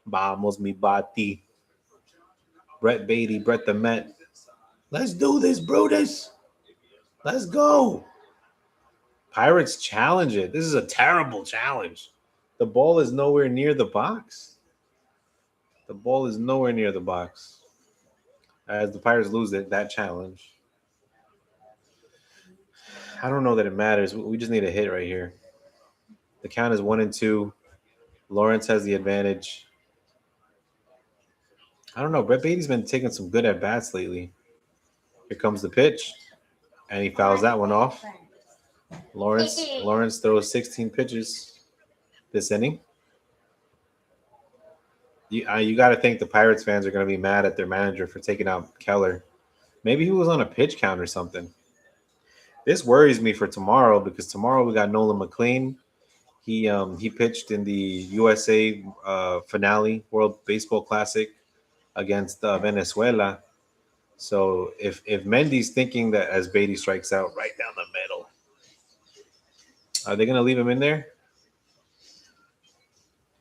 Vamos, mi bati. Brett Beatty, Brett the Met. Let's do this, Brutus. Let's go. Pirates challenge it. This is a terrible challenge. The ball is nowhere near the box. The ball is nowhere near the box. As the Pirates lose that challenge. I don't know that it matters. We just need a hit right here. The count is 1-2. Lawrence has the advantage. I don't know. Brett Beatty's been taking some good at-bats lately. Here comes the pitch. And he fouls that one off. Lawrence throws 16 pitches this inning. You got to think the Pirates fans are going to be mad at their manager for taking out Keller. Maybe he was on a pitch count or something. This worries me for tomorrow because tomorrow we got Nolan McLean. He pitched in the USA finale World Baseball Classic against Venezuela. So if Mendy's thinking that as Beatty strikes out right down the middle, are they going to leave him in there?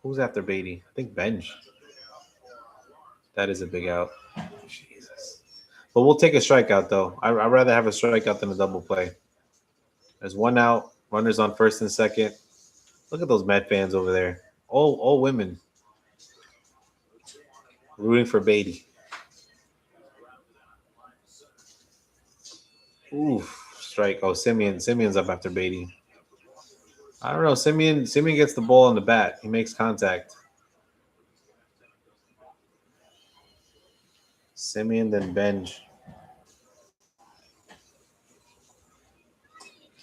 Who's after Beatty? I think Benj. That is a big out. Jesus. But we'll take a strikeout, though. I'd rather have a strikeout than a double play. There's one out. Runners on first and second. Look at those Met fans over there. All women. Rooting for Beatty. Oof. Strike. Oh, Simeon's up after Beatty. I don't know. Simeon gets the ball on the bat. He makes contact. Simeon, then Benj.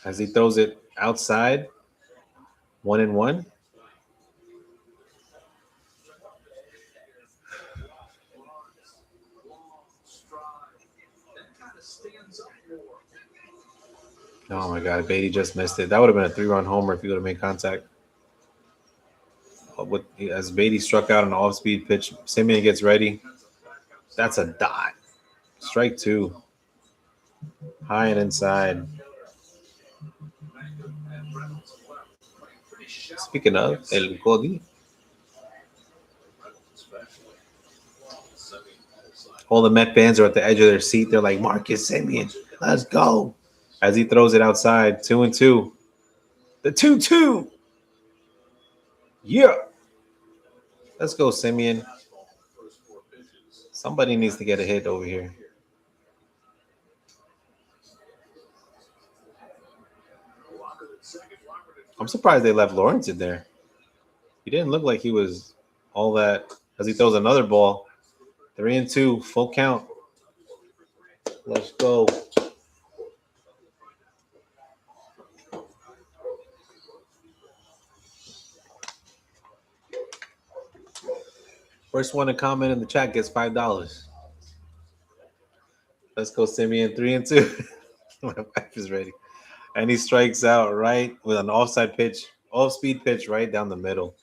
As he throws it outside. 1-1. Oh my God, Beatty just missed it. That would have been a 3-run homer if he would have made contact. As Beatty struck out an off-speed pitch, Simeon gets ready. That's a dot. Strike 2. High and inside. Speaking of, El Cody. All the Met fans are at the edge of their seat. They're like, Marcus Simeon, let's go. As he throws it outside, 2-2. The 2-2. Yeah. Let's go, Simeon. Somebody needs to get a hit over here. I'm surprised they left Lawrence in there. He didn't look like he was all that. As he throws another ball. 3-2, full count. Let's go. First one to comment in the chat gets $5. Let's go, Simeon. 3-2. My wife is ready. And he strikes out right with an off-speed pitch right down the middle.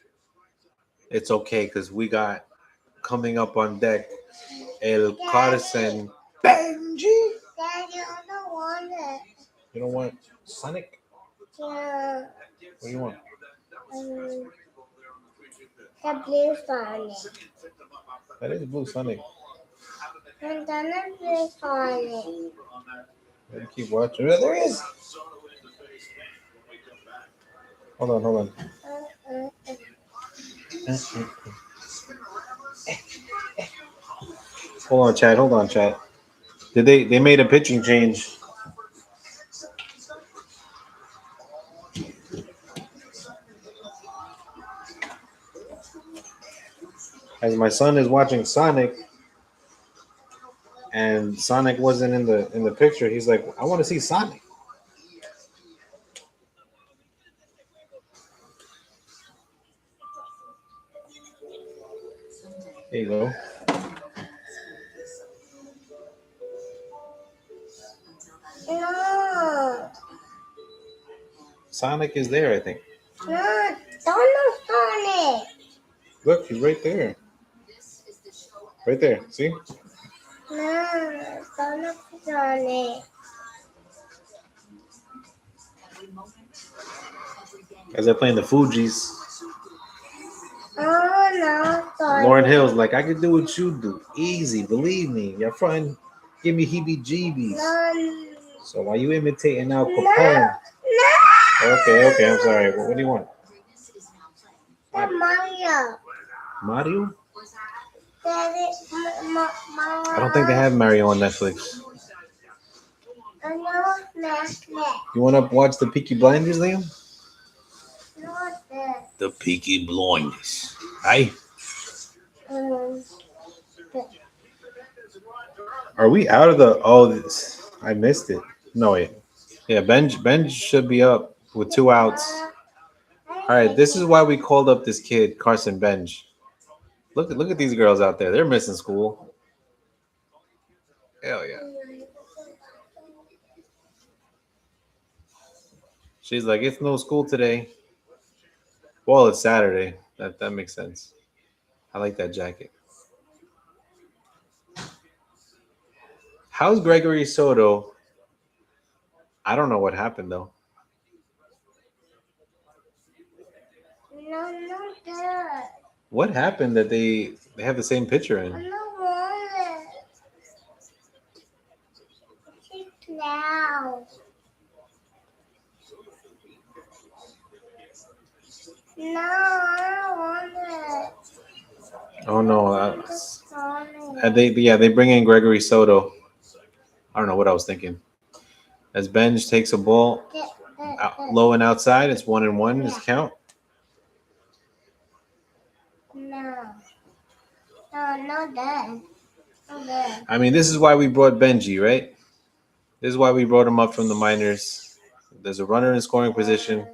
It's okay because we got coming up on deck El Carson Benji. Daddy, I don't want it. You don't want Sonic? Yeah. What do you want? The blue Sonic. That is Blue Sonic. I'm gonna blue Sonic. Let me keep watching. There he is. Hold on. Hold on, chat. Did they made a pitching change? As my son is watching Sonic, and Sonic wasn't in the picture, he's like, I want to see Sonic. There you go. No. Sonic is there, I think. No, don't look Sonic. Look, he's right there. Right there. See? No, don't look Sonic. As they're playing the Fugees. Oh, no, Sonic. Lauren Hill's like, I can do what you do. Easy, believe me. Your friend give me heebie-jeebies. No. So why you imitating Al Capone? No. Okay, I'm sorry. What do you want? The Mario. Mario? Daddy, I don't think they have Mario on Netflix. You want to watch the Peaky Blinders, Liam? The Peaky Blinders. Hi. Are we out of the... Oh, I missed it. No wait. Yeah, Benj should be up with 2 outs. All right, this is why we called up this kid Carson Benj. Look at these girls out there. They're missing school. Hell yeah. She's like, it's no school today. Well, it's Saturday. That makes sense. I like that jacket. How's Gregory Soto? I don't know what happened though. No, no, good. What happened that they have the same picture I in? don't want it. Sit now. No, I don't want it. Oh no. I just want it. They bring in Gregory Soto. I don't know what I was thinking. As Benj takes a ball out, low and outside, it's 1-1 is count. No. No, not that. Not that. I mean, this is why we brought Benji, right? This is why we brought him up from the minors. There's a runner in scoring position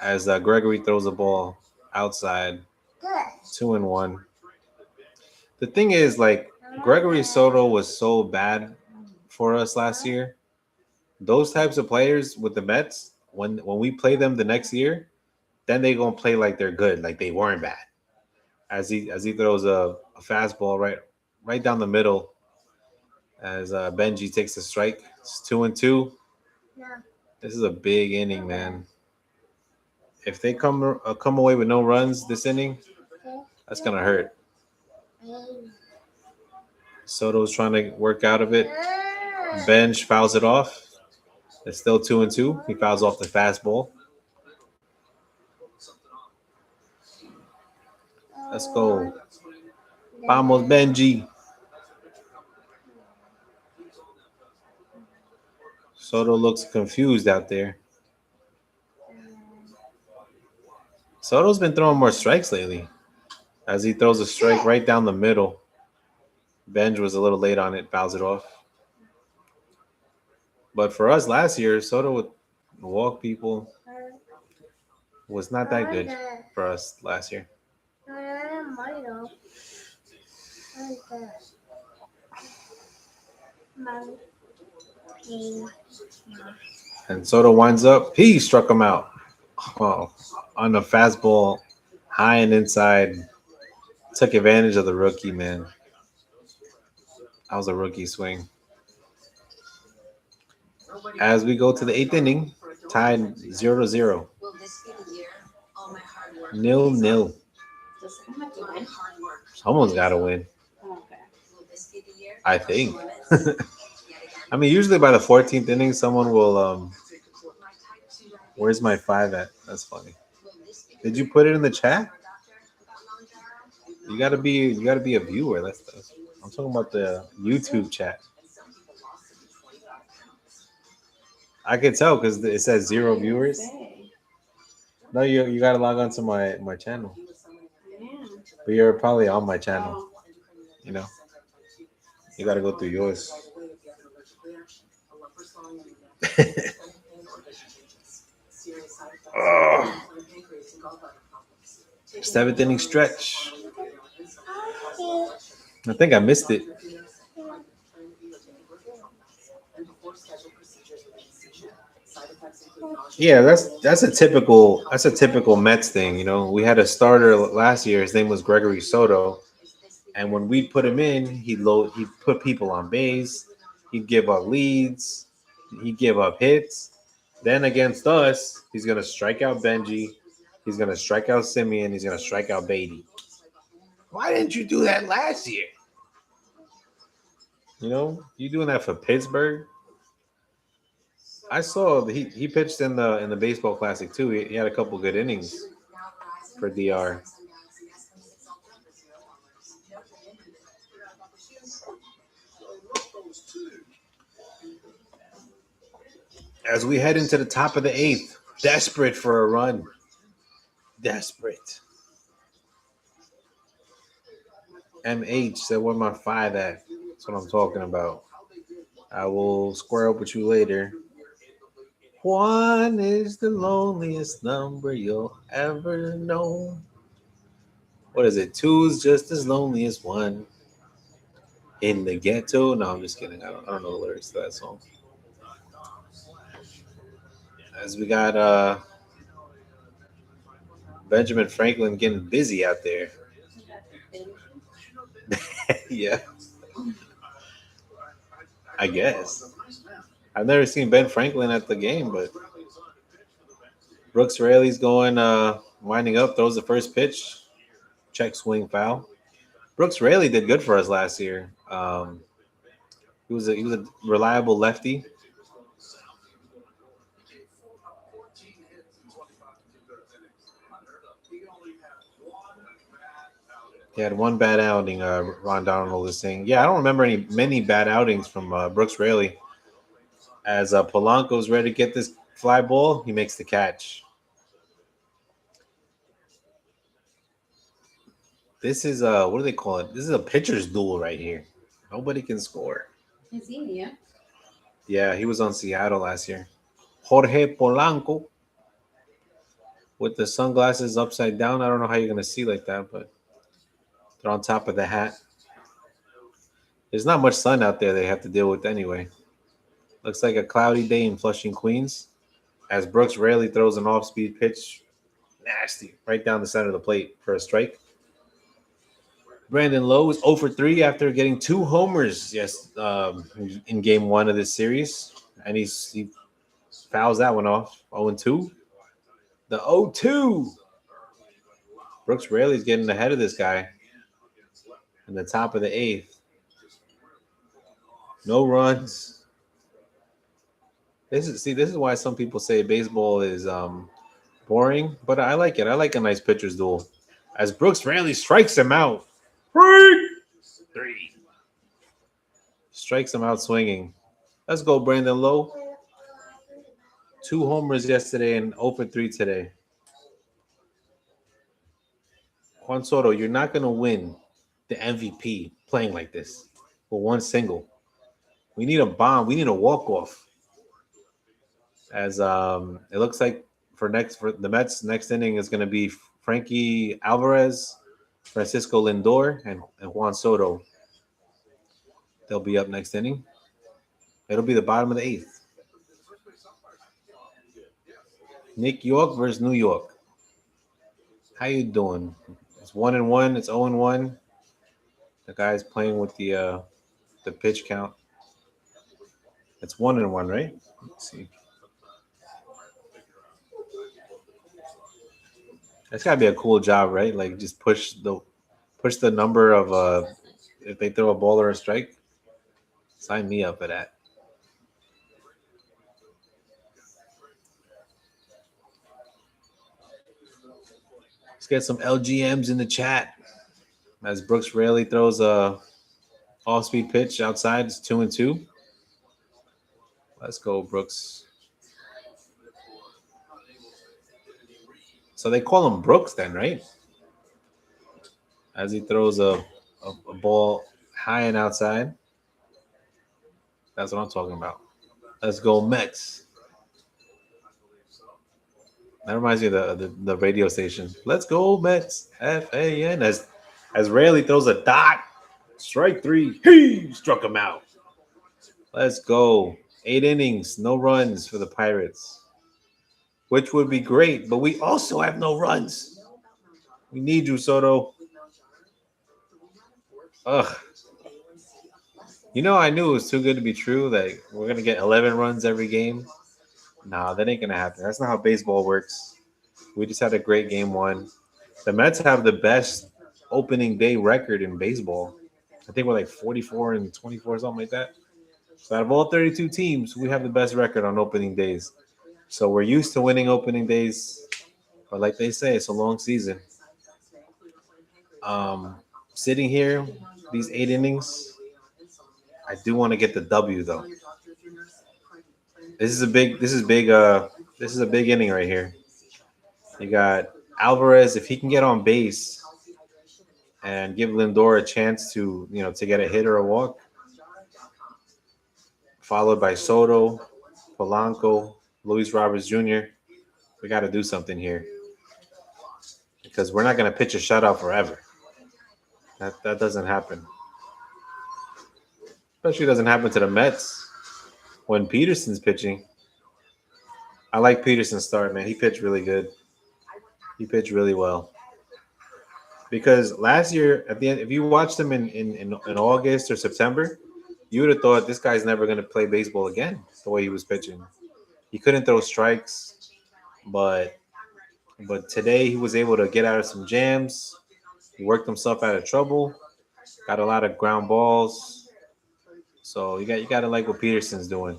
as Gregory throws the ball outside, Good. 2-1. The thing is, like, Gregory Soto was so bad for us last year. Those types of players with the Mets, when we play them the next year, then they gonna play like they're good, like they weren't bad. As he throws a fastball right down the middle, as Benji takes a strike. It's 2-2. No. This is a big inning, man. If they come away with no runs this inning, that's gonna hurt. Soto's trying to work out of it. Benj fouls it off. It's still 2-2. He fouls off the fastball. Let's go. Vamos, Benji. Soto looks confused out there. Soto's been throwing more strikes lately as he throws a strike right down the middle. Benj was a little late on it, fouls it off. But for us last year, Soto would walk people. Was not that good for us last year. And Soto winds up. He struck him out. Oh, on the fastball, high and inside. Took advantage of the rookie, man. That was a rookie swing. As we go to the 8th inning, tied 0-0. Will this be the year? All my hard work. 0-0. Does someone have to win? Hard work. Someone's got to win, Okay. Will this be the year? I think. Yet again. I mean, usually by the 14th inning, someone will. My type 2 diabetes. Where's my 5 at? That's funny. Will this be the Did you year? put it in the chat? Doctor about Mounjaro? You gotta be a viewer. I'm talking about the YouTube chat. I can tell because it says 0 viewers. No, you gotta log on to my channel. Yeah. But you're probably on my channel. Oh, You know, you gotta go through yours. Oh. 7th inning stretch. I think I missed it. Yeah, that's a typical Mets thing. You know, we had a starter last year. His name was Gregory Soto, and when we put him in, he'd put people on base. He'd give up leads. He'd give up hits. Then against us, he's gonna strike out Benji. He's gonna strike out Simeon. He's gonna strike out Beatty. Why didn't you do that last year? You know, you doing that for Pittsburgh? I saw he pitched in the baseball classic too. He had a couple good innings for DR. As we head into the top of the 8th, desperate for a run. Desperate. MH said, where my 5 at? That's what I'm talking about. I will square up with you later. One is the loneliest number you'll ever know. What is it? Two's just as lonely as one. In the ghetto. No, I'm just kidding. I don't know the lyrics to that song. As we got Benjamin Franklin getting busy out there. Yeah, I guess. I've never seen Ben Franklin at the game, but Brooks Raley's going, winding up, throws the first pitch, check swing foul. Brooks Raley did good for us last year. He was a reliable lefty. He had one bad outing. Ron Donald is saying, "Yeah, I don't remember many bad outings from Brooks Raley." As Polanco's ready to get this fly ball, he makes the catch. This is what do they call it? This is a pitcher's duel right here. Nobody can score. Is he new? Yeah, he was on Seattle last year. Jorge Polanco with the sunglasses upside down. I don't know how you're gonna see like that, but they're on top of the hat. There's not much sun out there they have to deal with anyway. Looks like a cloudy day in Flushing, Queens. As Brooks Raley throws an off-speed pitch, nasty, right down the center of the plate for a strike. Brandon Lowe is 0 for 3 after getting 2 homers in game 1 of this series. And he fouls that one off. 0-2. The 0-2. Brooks Raley's getting ahead of this guy in the top of the 8th. No runs. This is why some people say baseball is boring, but I like it. I like a nice pitcher's duel. As Brooks Raley strikes him out. 3. Strikes him out swinging. Let's go, Brandon Lowe. 2 homers yesterday and 0 for 3 today. Juan Soto, you're not going to win the MVP playing like this for one single. We need a bomb. We need a walk-off. As it looks like for the Mets, next inning is going to be Frankie Alvarez, Francisco Lindor, and Juan Soto. They'll be up next inning. It'll be the bottom of the 8th. Nick York versus New York. How you doing? It's 1-1. It's 0-1. The guy's playing with the pitch count. It's 1-1, right? Let's see. That's gotta be a cool job, right? Like just push the number of if they throw a ball or a strike. Sign me up for that. Let's get some LGMs in the chat. As Brooks Raley throws a off-speed pitch outside, it's 2-2. Let's go, Brooks. So they call him Brooks then, right? As he throws a ball high and outside. That's what I'm talking about. Let's go, Mets. That reminds me of the radio station. Let's go, Mets. FAN. As Raley throws a dot. Strike 3. He struck him out. Let's go. 8 innings. No runs for the Pirates. Which would be great, but we also have no runs. We need you, Soto. Ugh. You know, I knew it was too good to be true that we're going to get 11 runs every game. Nah, that ain't going to happen. That's not how baseball works. We just had a great game 1. The Mets have the best opening day record in baseball. I think we're like 44-24, something like that. So out of all 32 teams, we have the best record on opening days. So we're used to winning opening days, but like they say, it's a long season. Sitting here, these 8 innings, I do want to get the W though. This is a big inning right here. You got Alvarez, if he can get on base and give Lindor a chance to get a hit or a walk. followed by Soto, Polanco, Luis Roberts Jr. We got to do something here because we're not going to pitch a shutout forever. That doesn't happen. Especially doesn't happen to the Mets when Peterson's pitching. I like Peterson's start, man. He pitched really good. He pitched really well. Because last year, at the end, if you watched him in August or September, you would have thought this guy's never going to play baseball again, the way he was pitching. He couldn't throw strikes, but today he was able to get out of some jams. He worked himself out of trouble, got a lot of ground balls. So you got to like what Peterson's doing.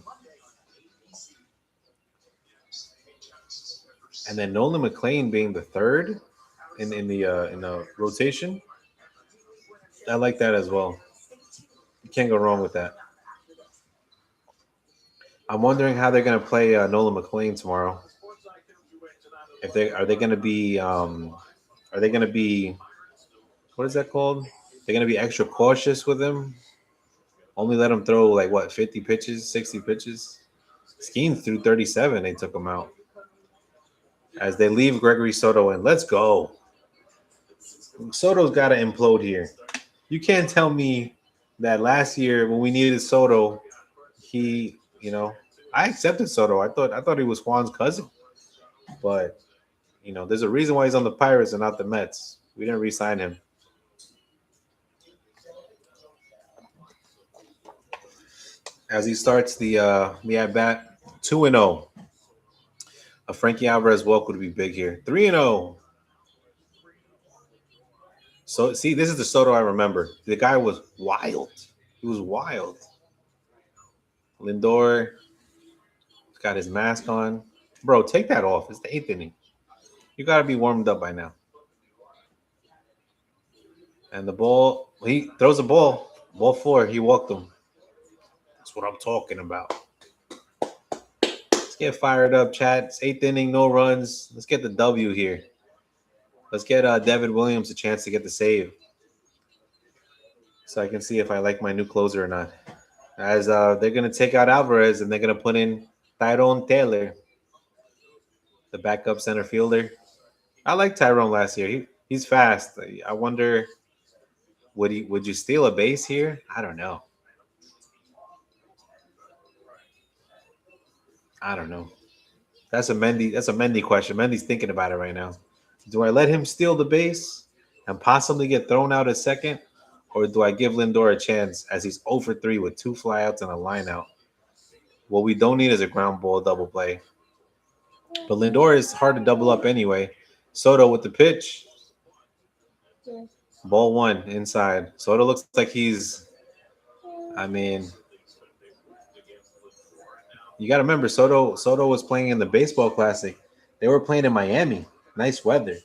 And then Nolan McLean being the third in the rotation. I like that as well. You can't go wrong with that. I'm wondering how they're going to play Nolan McLean tomorrow. If are they going to be what is that called? They're going to be extra cautious with him. Only let him throw like what 50 pitches, 60 pitches. Skeen threw 37. They took him out. As they leave Gregory Soto in. Let's go. Soto's got to implode here. You can't tell me that last year when we needed Soto, I accepted Soto. I thought he was Juan's cousin. But, there's a reason why he's on the Pirates and not the Mets. We didn't re-sign him. As he starts the at-bat, 2-0. A Frankie Alvarez walk would be big here. 3-0. So, see, this is the Soto I remember. The guy was wild. He was wild. Lindor got his mask on. Bro, take that off. It's the 8th inning. You got to be warmed up by now. And the ball, he throws a ball. Ball 4, he walked him. That's what I'm talking about. Let's get fired up, chat. It's 8th inning, no runs. Let's get the W here. Let's get Devin Williams a chance to get the save. So I can see if I like my new closer or not. As they're going to take out Alvarez and they're going to put in Tyrone Taylor, the backup center fielder. I liked Tyrone last year. He's fast. I wonder, would you steal a base here? I don't know. That's a Mendy question. Mendy's thinking about it right now. Do I let him steal the base and possibly get thrown out at second? Or do I give Lindor a chance as he's 0 for 3 with 2 flyouts and a lineout? What we don't need is a ground ball double play. But Lindor is hard to double up anyway. Soto with the pitch. Ball 1 inside. Soto looks like he's, you got to remember, Soto was playing in the baseball classic. They were playing in Miami. Nice weather.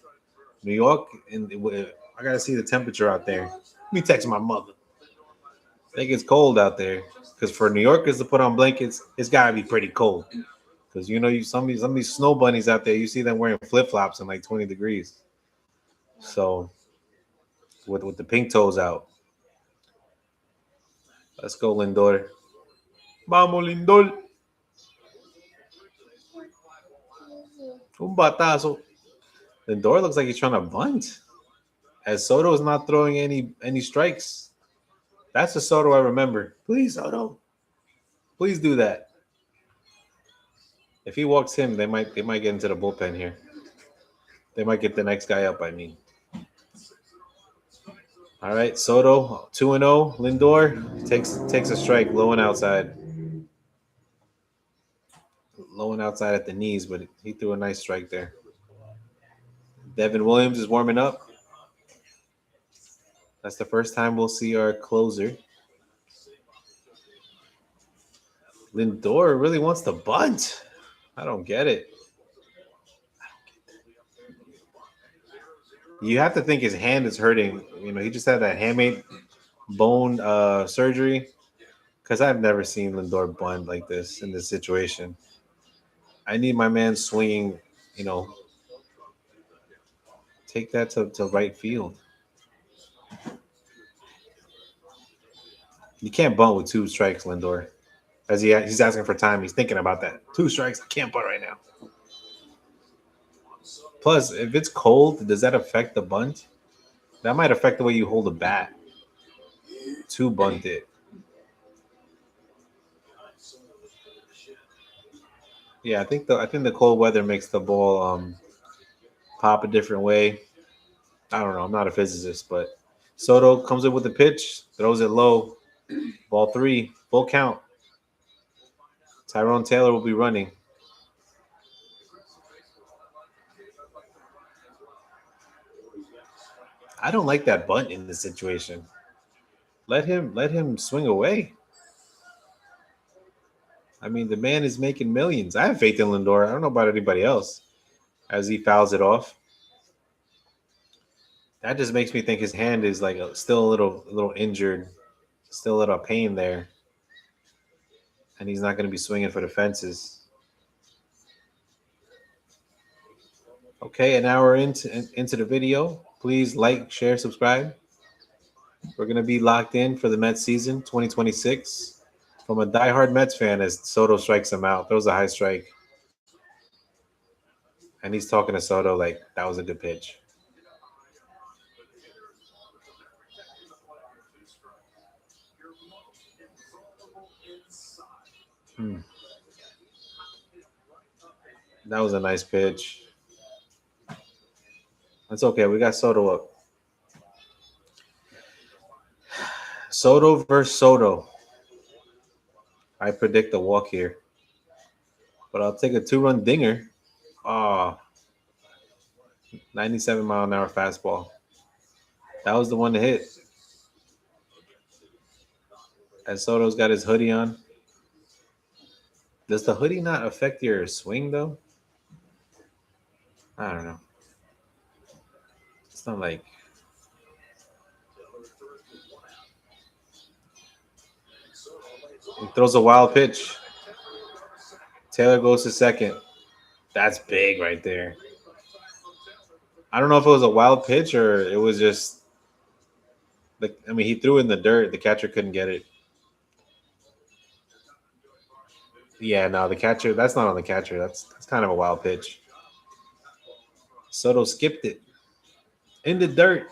New York, I got to see the temperature out there. Let me text my mother. I think it's cold out there. Because for New Yorkers to put on blankets, it's got to be pretty cold. Because, some of these snow bunnies out there, you see them wearing flip-flops in like 20 degrees. So, with the pink toes out. Let's go, Lindor. Vamos, Lindor. Un batazo. Lindor looks like he's trying to bunt. As Soto is not throwing any strikes. That's the Soto I remember. Please, Soto. Please do that. If he walks him, they might get into the bullpen here. They might get the next guy up, All right, Soto, 2-0. Lindor takes a strike, low and outside. Low and outside at the knees, but he threw a nice strike there. Devin Williams is warming up. That's the first time we'll see our closer. Lindor really wants to bunt. I don't get it. You have to think his hand is hurting. He just had that hamate bone surgery. Because I've never seen Lindor bunt like this in this situation. I need my man swinging, take that to right field. You can't bunt with 2 strikes, Lindor. As he's asking for time. He's thinking about that. 2 strikes. I can't bunt right now. Plus, if it's cold, does that affect the bunt? That might affect the way you hold a bat to bunt it. Yeah, I think the cold weather makes the ball pop a different way. I don't know. I'm not a physicist, but Soto comes in with the pitch, throws it low. Ball 3, full count. Tyrone Taylor will be running. I don't like that bunt in this situation. Let him swing away. I mean, the man is making millions. I have faith in Lindor. I don't know about anybody else. As he fouls it off, that just makes me think his hand is like still a little injured, still a little pain there, and he's not going to be swinging for the fences. Okay, an hour into the video. Please like, share, subscribe. We're going to be locked in for the Mets season 2026. From a diehard Mets fan, as Soto strikes him out, throws a high strike. And he's talking to Soto like that was a good pitch. That was a nice pitch. That's okay. We got Soto up. Soto versus Soto. I predict a walk here. But I'll take a 2-run dinger. Oh, 97-mile-an-hour fastball. That was the one to hit. As Soto's got his hoodie on. Does the hoodie not affect your swing, though? I don't know. It's not like... He throws a wild pitch. Taylor goes to second. That's big right there. I don't know if it was a wild pitch or it was just... he threw it in the dirt. The catcher couldn't get it. Yeah, no, the catcher... That's not on the catcher. That's kind of a wild pitch. Soto skipped it. In the dirt.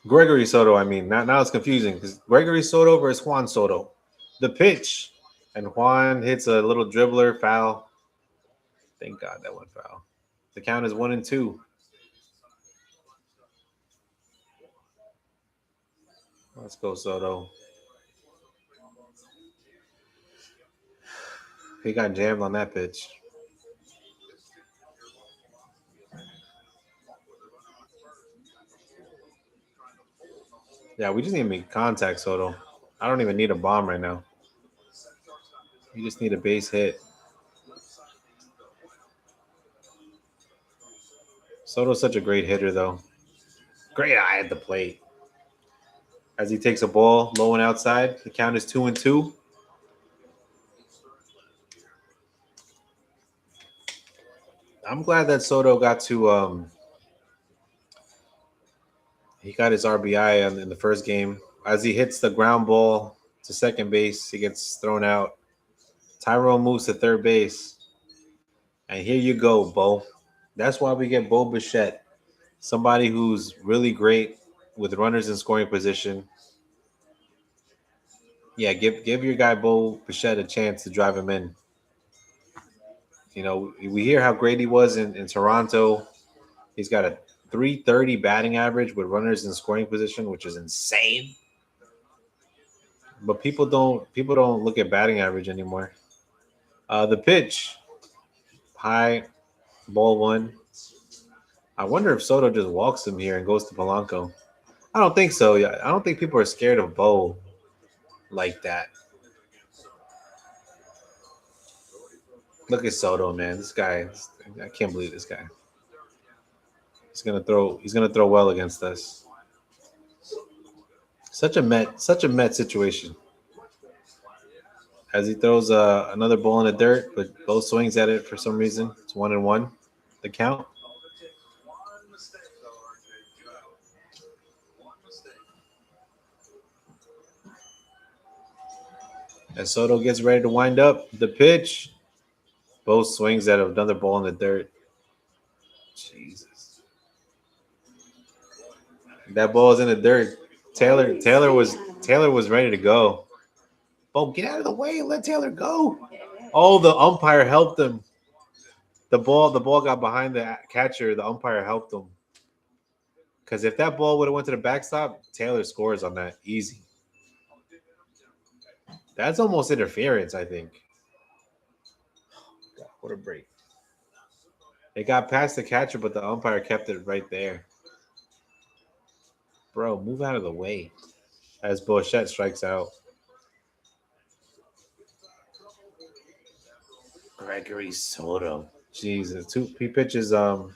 Gregory Soto, I mean. Now it's confusing because Gregory Soto versus Juan Soto. The pitch. And Juan hits a little dribbler foul. Thank God that went foul. The count is 1-2. Let's go, Soto. He got jammed on that pitch. Yeah, we just need to make contact, Soto. I don't even need a bomb right now. You just need a base hit. Soto's such a great hitter, though. Great eye at the plate. As he takes a ball low and outside, the count is 2-2. I'm glad that Soto got to he got his RBI in the first game. As he hits the ground ball to second base, he gets thrown out. Tyrone moves to third base. And here you go, Bo. That's why we get Bo Bichette, somebody who's really great with runners in scoring position. Yeah, give your guy Bo Bichette a chance to drive him in. You know, we hear how great he was in Toronto. He's got a 330 batting average with runners in scoring position, which is insane. But people don't look at batting average anymore. The pitch, high, ball 1. I wonder if Soto just walks him here and goes to Polanco. I don't think so. Yeah, I don't think people are scared of Bo like that. Look at Soto, man. This guy, I can't believe this guy. He's gonna throw well against us. Such a Met situation. As he throws another ball in the dirt, but Bo swings at it for some reason. It's 1-1. The count. And Soto gets ready to wind up the pitch. Both swings at another ball in the dirt. Jesus. That ball is in the dirt. Taylor was ready to go. Oh, get out of the way. Let Taylor go. Oh, the umpire helped him. The ball got behind the catcher. The umpire helped him. Because if that ball would have went to the backstop, Taylor scores on that easy. That's almost interference, I think. God, what a break. It got past the catcher, but the umpire kept it right there. Bro, move out of the way. As Bichette strikes out. Gregory Soto. Jesus. He pitches a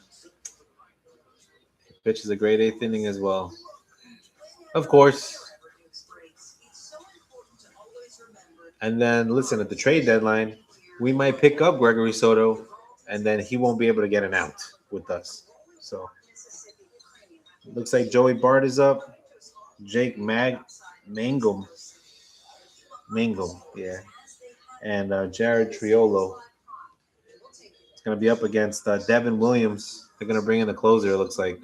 grade 8th inning as well. Of course. And then listen, at the trade deadline, we might pick up Gregory Soto, and then he won't be able to get an out with us. So looks like Joey Bart is up. Jake Mangum, yeah, and Jared Triolo. It's gonna be up against Devin Williams. They're gonna bring in the closer. It looks like.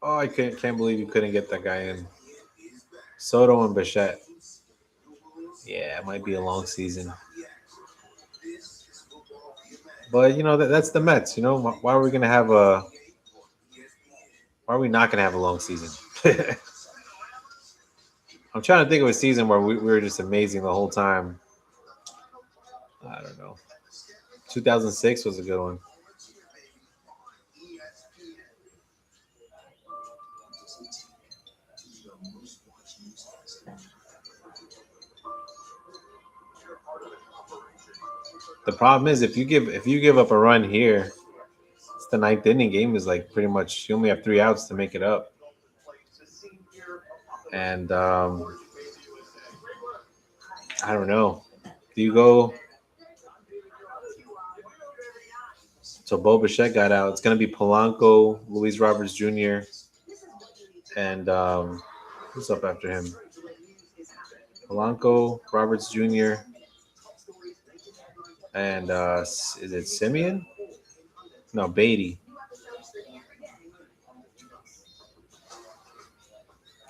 Oh, I can't believe you couldn't get that guy in. Soto and Bichette. Yeah, it might be a long season. But you know that's the Mets. You know why are we gonna have a? Why are we not gonna have a long season? I'm trying to think of a season where we were just amazing the whole time. I don't know. 2006 was a good one. The problem is if you give up a run here, it's the 9th inning. Game is like pretty much you only have 3 outs to make it up. And I don't know. Do you go? So Bo Bichette got out. It's gonna be Polanco, Luis Roberts Jr., and who's up after him? Polanco, Roberts Jr., and is it Simeon? No, Beatty.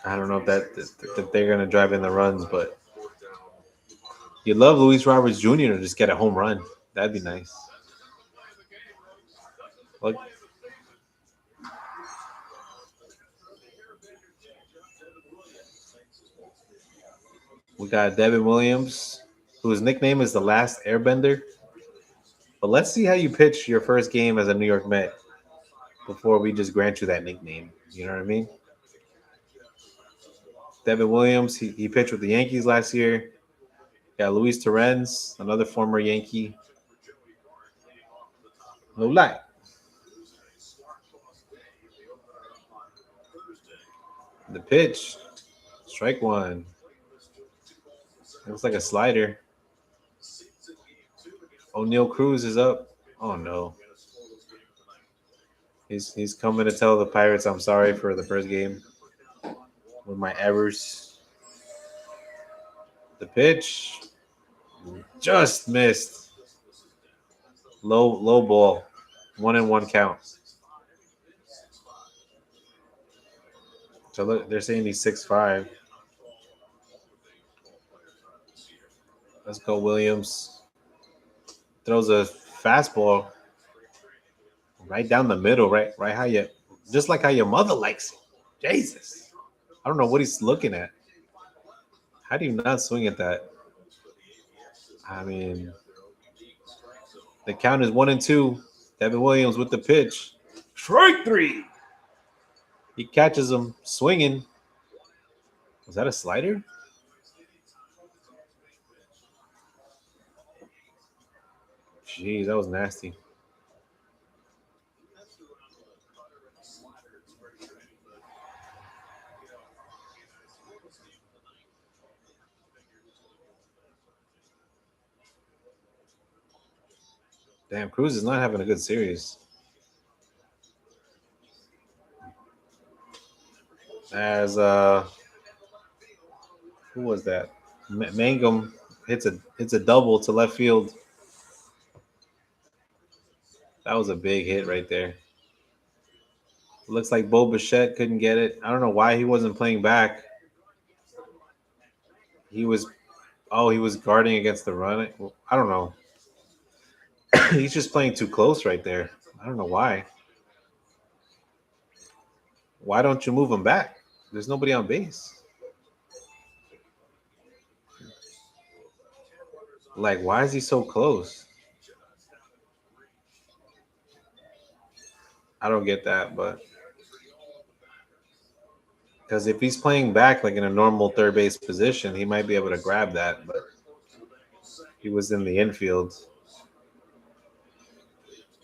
I don't know if that they're gonna drive in the runs, but you'd love Luis Roberts Jr. to just get a home run. That'd be nice. Look. We got Devin Williams, whose nickname is the Last Airbender. But let's see how you pitch your first game as a New York Met before we just grant you that nickname. You know what I mean? Devin Williams, he pitched with the Yankees last year. Got Luis Torrens, another former Yankee. No lie. The pitch, strike one. It looks like a slider. O'Neal Cruz is up. Oh no. He's coming to tell the Pirates I'm sorry for the first game with my errors. The pitch just missed. Low ball. 1-1 count. So look, they're saying he's 6'5". Let's go, Williams. Throws a fastball right down the middle, right how you, just like how your mother likes it. Jesus, I don't know what he's looking at. How do you not swing at that? I mean, the count is 1-2. Devin Williams with the pitch. Strike three. He catches him swinging. Was that a slider? Jeez, that was nasty. Damn, Cruz is not having a good series. As who was that? Mangum hits a double to left field. That was a big hit right there. Looks like Bo Bichette couldn't get it. I don't know why he wasn't playing back. He was he was guarding against the run. I don't know. He's just playing too close right there. I don't know why. Why don't you move him back? There's nobody on base. Like, why is he so close? I don't get that, but because if he's playing back like in a normal third base position, he might be able to grab that, but he was in the infield.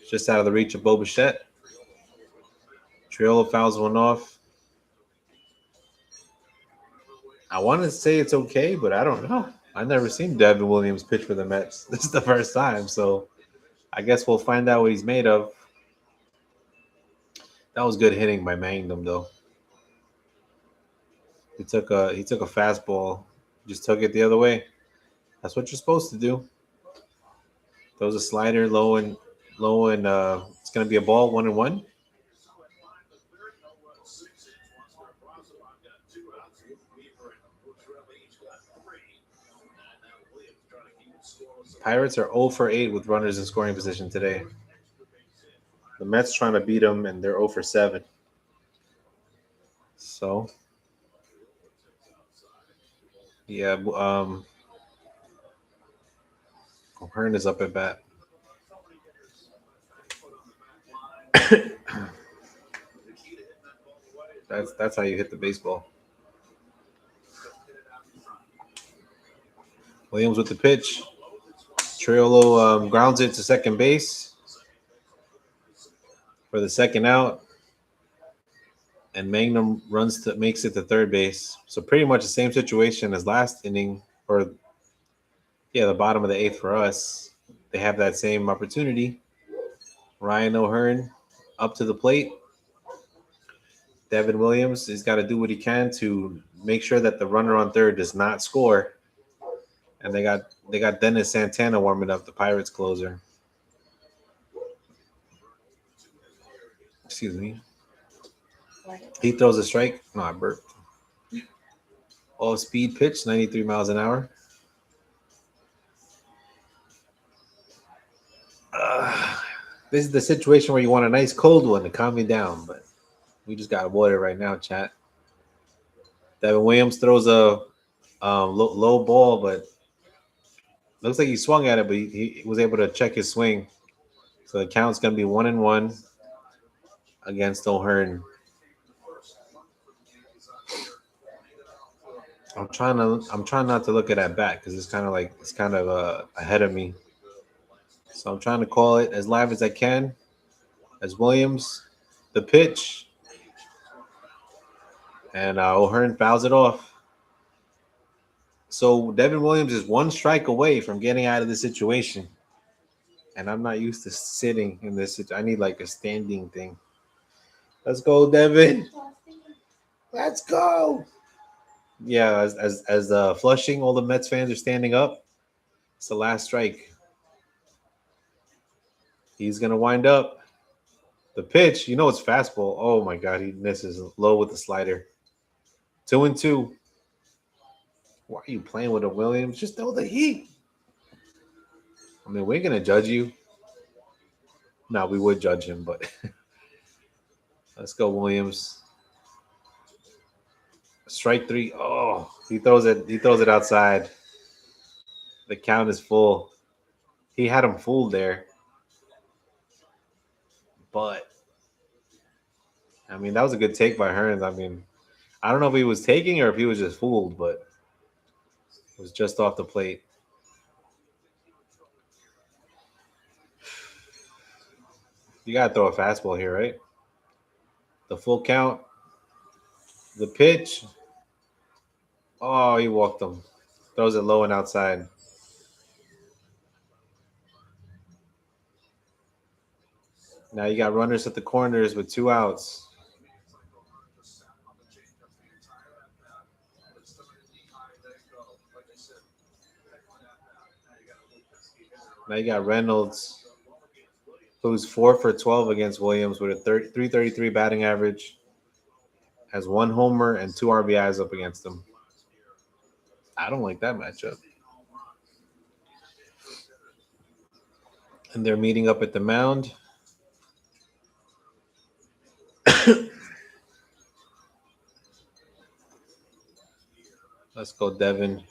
Just out of the reach of Bo Bichette. Triolo fouls one off. I want to say it's okay, but I don't know. I've never seen Devin Williams pitch for the Mets. This is the first time, so I guess we'll find out what he's made of. That was good hitting by Mangum, though. He took a fastball, just took it the other way. That's what you're supposed to do. Throws a slider low and it's gonna be a ball, 1-1. Pirates are 0 for 8 with runners in scoring position today. The Mets trying to beat them, and they're 0 for 7. So, yeah, O'Hearn is up at bat. That's how you hit the baseball. Williams with the pitch. Triolo grounds it to second base for the second out, and Mangum makes it to third base. So pretty much the same situation as last inning, or the bottom of the 8th for us. They have that same opportunity. Ryan O'Hearn up to the plate. Devin Williams has got to do what he can to make sure that the runner on third does not score. And they got Dennis Santana warming up, the Pirates closer. Excuse me. He throws a strike. No, I burped. All speed pitch, 93 miles an hour. This is the situation where you want a nice cold one to calm you down, but we just got water right now, chat. Devin Williams throws a low ball, but looks like he swung at it, but he was able to check his swing. So the count's going to be 1-1 against O'Hearn. I'm trying not to look at that bat because it's kind of ahead of me. So I'm trying to call it as live as I can. As Williams, the pitch, and O'Hearn fouls it off. So Devin Williams is one strike away from getting out of the situation. And I'm not used to sitting in this. I need like a standing thing. Let's go, Devin. Let's go. Yeah, as Flushing, all the Mets fans are standing up. It's the last strike. He's going to wind up. The pitch, it's fastball. Oh, my God, he misses low with the slider. 2-2. Why are you playing with a Williams? Just throw the heat. I mean, we're going to judge you. No, we would judge him, but let's go, Williams. Strike 3. Oh, he throws it outside. The count is full. He had him fooled there. But, I mean, that was a good take by Hearns. I mean, I don't know if he was taking or if he was just fooled, but it was just off the plate. You got to throw a fastball here, right? The full count. The pitch. Oh, he walked him. Throws it low and outside. Now you got runners at the corners with 2 outs. Now you got Reynolds, who's 4 for 12 against Williams with a 333 batting average, has 1 homer and 2 RBIs up against him. I don't like that matchup. And they're meeting up at the mound. Let's go, Devin.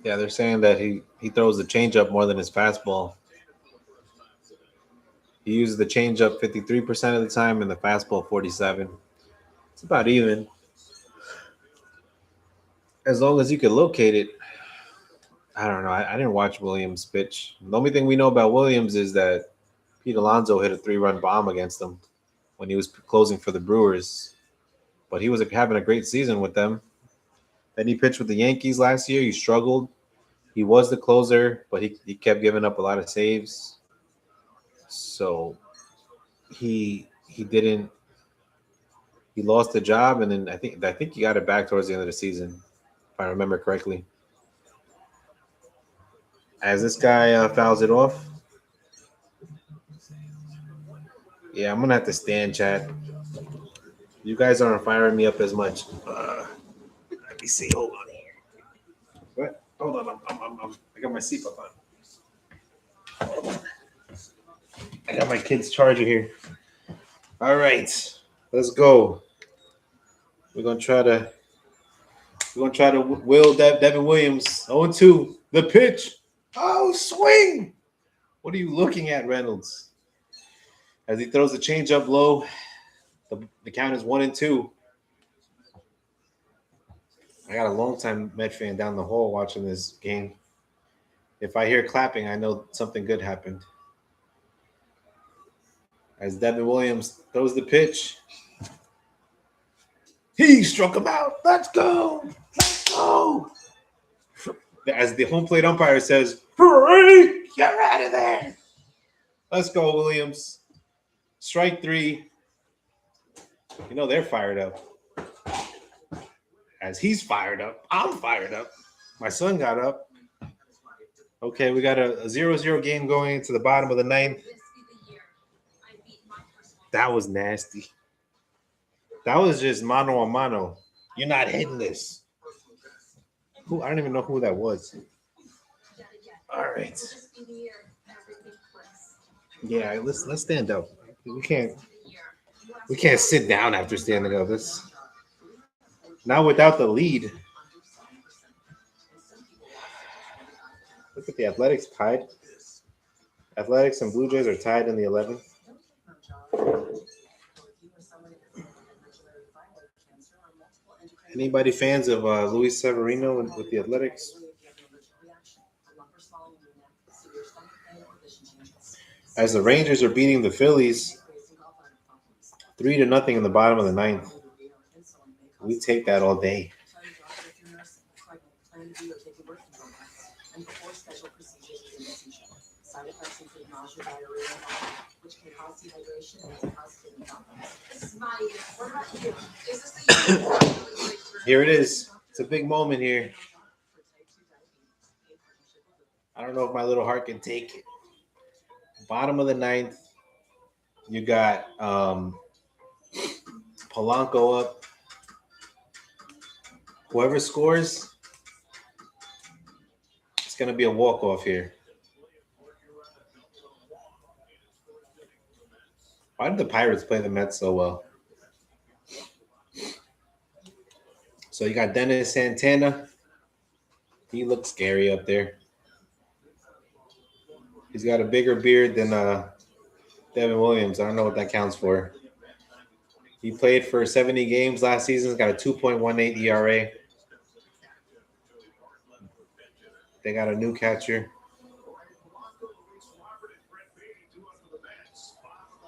Yeah, they're saying that he throws the changeup more than his fastball. He uses the changeup 53% of the time and the fastball 47%. It's about even. As long as you can locate it. I don't know. I didn't watch Williams pitch. The only thing we know about Williams is that Pete Alonso hit a 3-run bomb against him when he was closing for the Brewers. But he was having a great season with them. Then he pitched with the Yankees last year. He struggled. He was the closer, but he kept giving up a lot of saves. So he lost the job, and then I think he got it back towards the end of the season, if I remember correctly. As this guy fouls it off. Yeah, I'm gonna have to stand, chat. You guys aren't firing me up as much. Let me see. Hold on here. What? Hold on. I got my seatbelt on. Hold on. I got my kid's charger here. All right, let's go. We're gonna try to will Devin Williams 0-2. The pitch. Oh, swing. What are you looking at, Reynolds? As he throws the changeup low, the count is 1-2. I got a longtime Met fan down the hall watching this game. If I hear clapping, I know something good happened. As Devin Williams throws the pitch, he struck him out. Let's go. Let's go. As the home plate umpire says, "Hurry, get out of there." Let's go, Williams. Strike 3. You know they're fired up. As he's fired up, I'm fired up. My son got up. Okay, we got a 0-0 game going into the bottom of the 9th. That was nasty. That was just mano a mano. You're not hitting this. I don't even know who that was. All right. Yeah, let's stand up. We can't sit down after standing up. This not without the lead. Look at the Athletics tied. Athletics and Blue Jays are tied in the 11th. Anybody fans of Luis Severino with the Athletics? As the Rangers are beating the Phillies 3-0 in the bottom of the 9th. We take that all day. Here it is. It's a big moment here. I don't know if my little heart can take it. Bottom of the 9th. You got Polanco up. Whoever scores, it's going to be a walk-off here. Why did the Pirates play the Mets so well? So you got Dennis Santana. He looks scary up there. He's got a bigger beard than Devin Williams. I don't know what that counts for. He played for 70 games last season. He's got a 2.18 ERA. They got a new catcher.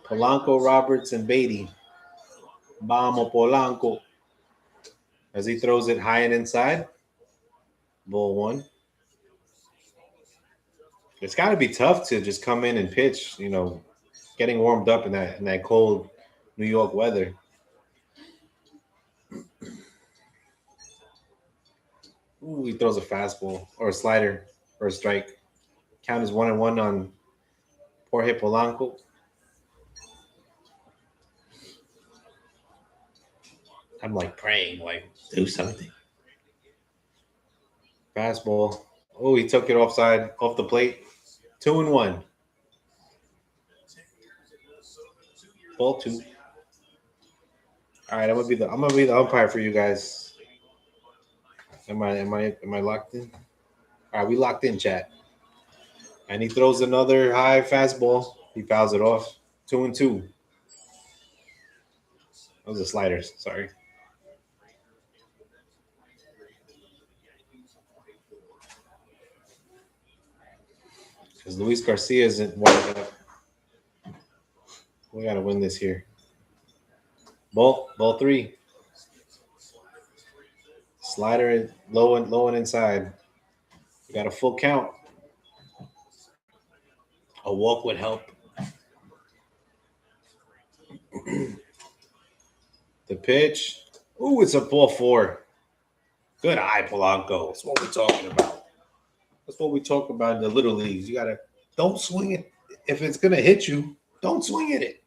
Polanco, Roberts, and Beatty. Vamos, Polanco. as he throws it high and inside. Ball one. It's got to be tough to just come in and pitch, you know, getting warmed up in that cold New York weather. Ooh, he throws a fastball or a slider or a strike. Count is 1-1 on Jorge Polanco. I'm like praying, like, do something. Fastball. Oh, he took it off the plate. 2-1. Ball two. All right, I'm gonna be the umpire for you guys. Am I locked in? All right, we locked in, chat. And he throws another high fastball. He fouls it off. 2-2. Those are sliders. Sorry. Because Luis Garcia isn't warming up. We gotta win this here. Ball three. Slider low and inside. You got a full count. A walk would help. The pitch. Ooh, it's a ball four. Good eye, Polanco. That's what we're talking about. That's what we talk about in the little leagues. You gotta don't swing it. If it's gonna hit you, don't swing at it.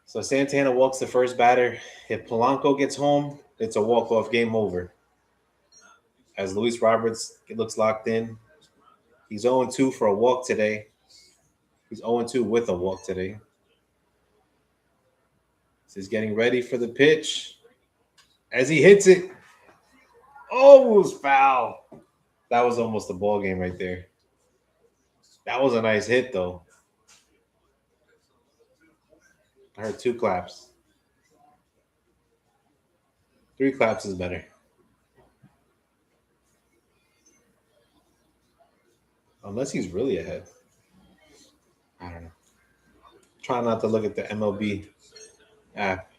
So Santana walks the first batter. If Polanco gets home, it's a walk-off, game over. As Luis Roberts looks locked in. He's 0-2 for a walk today. He's 0-2 with a walk today. So he's getting ready for the pitch. As he hits it, oh, it was foul. That was almost a ball game right there. That was a nice hit, though. I heard 2 claps. 3 claps is better. Unless he's really ahead. I don't know. Try not to look at the MLB app.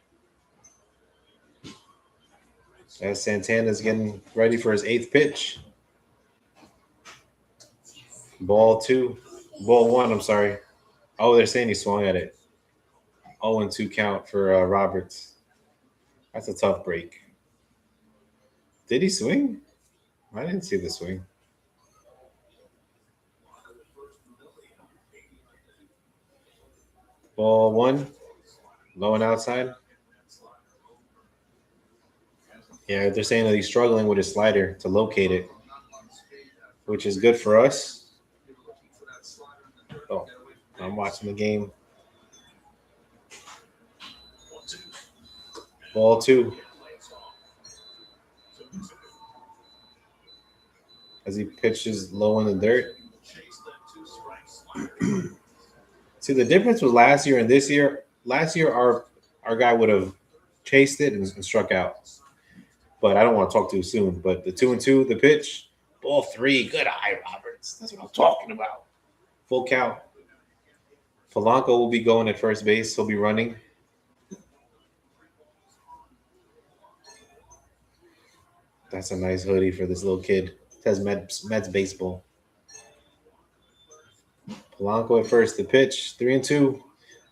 As Santana's getting ready for his 8th pitch. Ball 1, I'm sorry. Oh, they're saying he swung at it. 0-2 count for Roberts. That's a tough break. Did he swing? I didn't see the swing. Ball 1, low and outside. Yeah, they're saying that he's struggling with his slider to locate it, which is good for us. Oh, I'm watching the game. Ball 2. As he pitches low in the dirt. See, the difference with last year and this year. Last year, our guy would have chased it and struck out. But I don't want to talk too soon. But the 2-2, the pitch, ball 3, good eye, Roberts. That's what I'm talking about. Full count. Polanco will be going at first base. He'll be running. That's a nice hoodie for this little kid. It says Mets baseball. Polanco at first. The pitch, 3-2.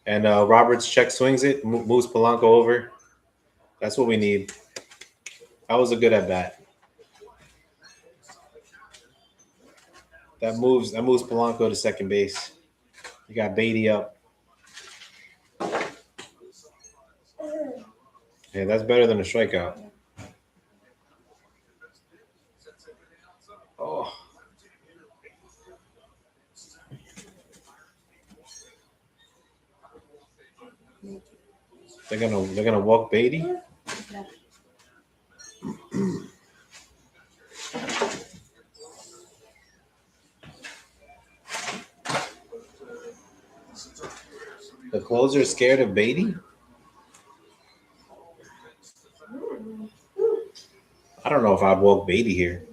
And Roberts check swings it, moves Polanco over. That's what we need. That was a good at bat. That moves Polanco to second base. You got Beatty up. Yeah, that's better than a strikeout. Oh. They're gonna walk Beatty. The closer is scared of Beatty? I don't know if I'd walk Beatty here.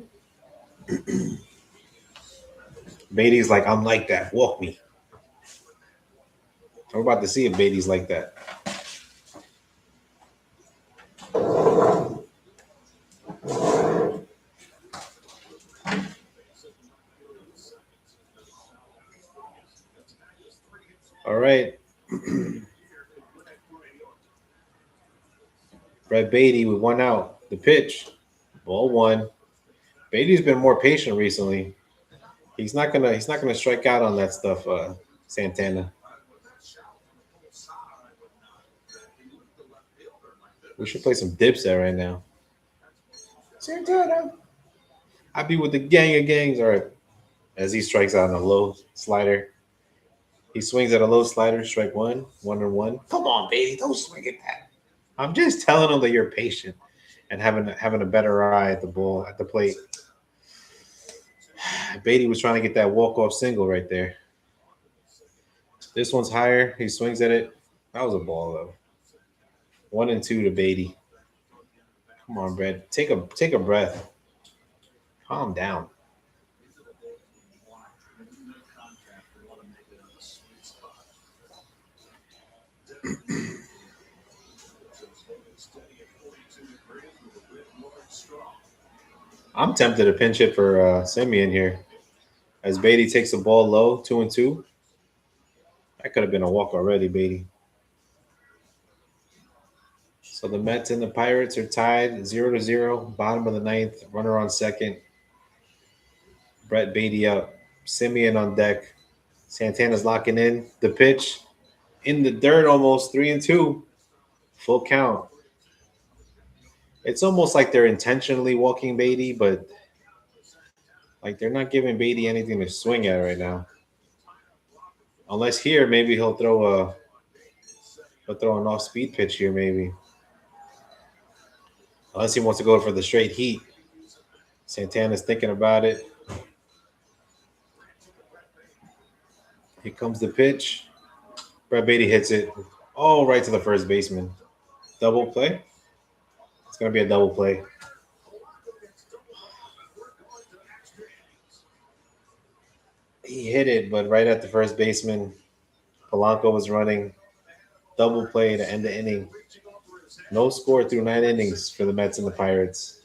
Beatty's like, I'm like that. Walk me. We're about to see if Beatty's like that. Brett Beatty with 1 out. The pitch, ball 1. Beatty's been more patient recently. He's not gonna strike out on that stuff, Santana. We should play some Dipset right now. Santana. I be with the gang of gangs. All right. As he strikes out on a low slider. He swings at a low slider, strike 1, 1-1. Come on, Beatty, don't swing at that. I'm just telling him that you're patient and having a better eye at the ball at the plate. Beatty was trying to get that walk-off single right there. This one's higher. He swings at it. That was a ball though. 1-2 to Beatty. Come on, Brett. Take a breath. Calm down. I'm tempted to pinch it for Semien here. As Beatty takes the ball low, 2-2. That could have been a walk already, Beatty. So the Mets and the Pirates are tied 0-0. Bottom of the 9th. Runner on second. Brett Beatty up. Semien on deck. Santana's locking in. The pitch in the dirt almost 3-2. Full count. It's almost like they're intentionally walking Beatty, but like they're not giving Beatty anything to swing at right now. Unless here, maybe he'll throw an off-speed pitch here, maybe. Unless he wants to go for the straight heat. Santana's thinking about it. Here comes the pitch. Brett Beatty hits it. Oh, right to the first baseman. Double play? It's going to be a double play. He hit it, but right at the first baseman. Polanco was running. Double play to end the inning. No score through 9 innings for the Mets and the Pirates.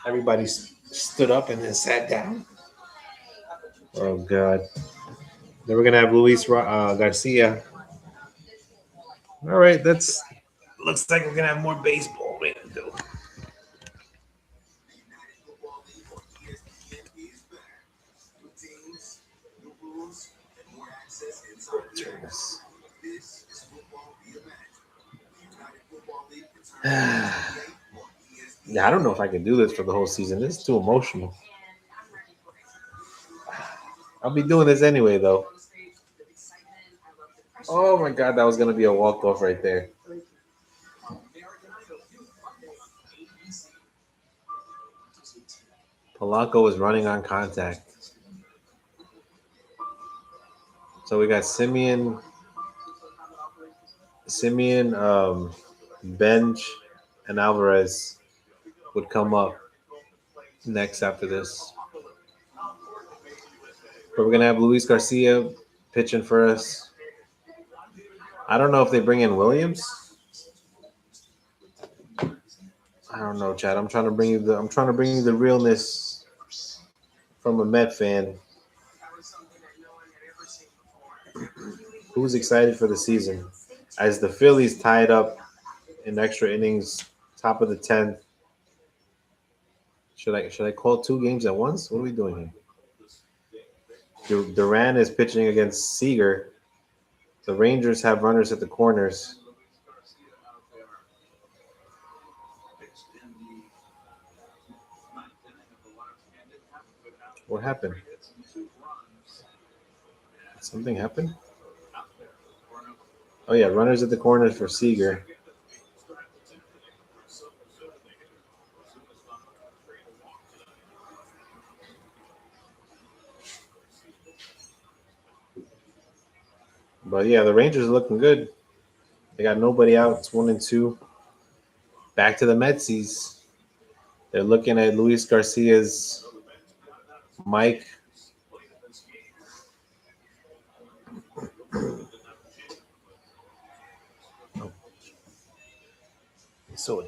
Everybody stood up and then sat down. Oh, God. Then we're going to have Luis Garcia. All right, looks like we're going to have more baseball to do. Yeah, I don't know if I can do this for the whole season. This is too emotional. I'll be doing this anyway, though. Oh, my God, that was going to be a walk-off right there. Polanco was running on contact. So we got Semien, Bench, and Alvarez would come up next after this. But we're going to have Luis Garcia pitching for us. I don't know if they bring in Williams. I don't know, Chad. I'm trying to bring you the realness from a Met fan who's excited for the season. As the Phillies tied up in extra innings, top of the 10th. Should I call 2 games at once? What are we doing here? Duran is pitching against Seager. The Rangers have runners at the corners. What happened? Something happened? Oh, yeah, runners at the corners for Seager. But, yeah, the Rangers are looking good. They got nobody out. It's 1-2. Back to the Metsies. They're looking at Luis Garcia's Mike. So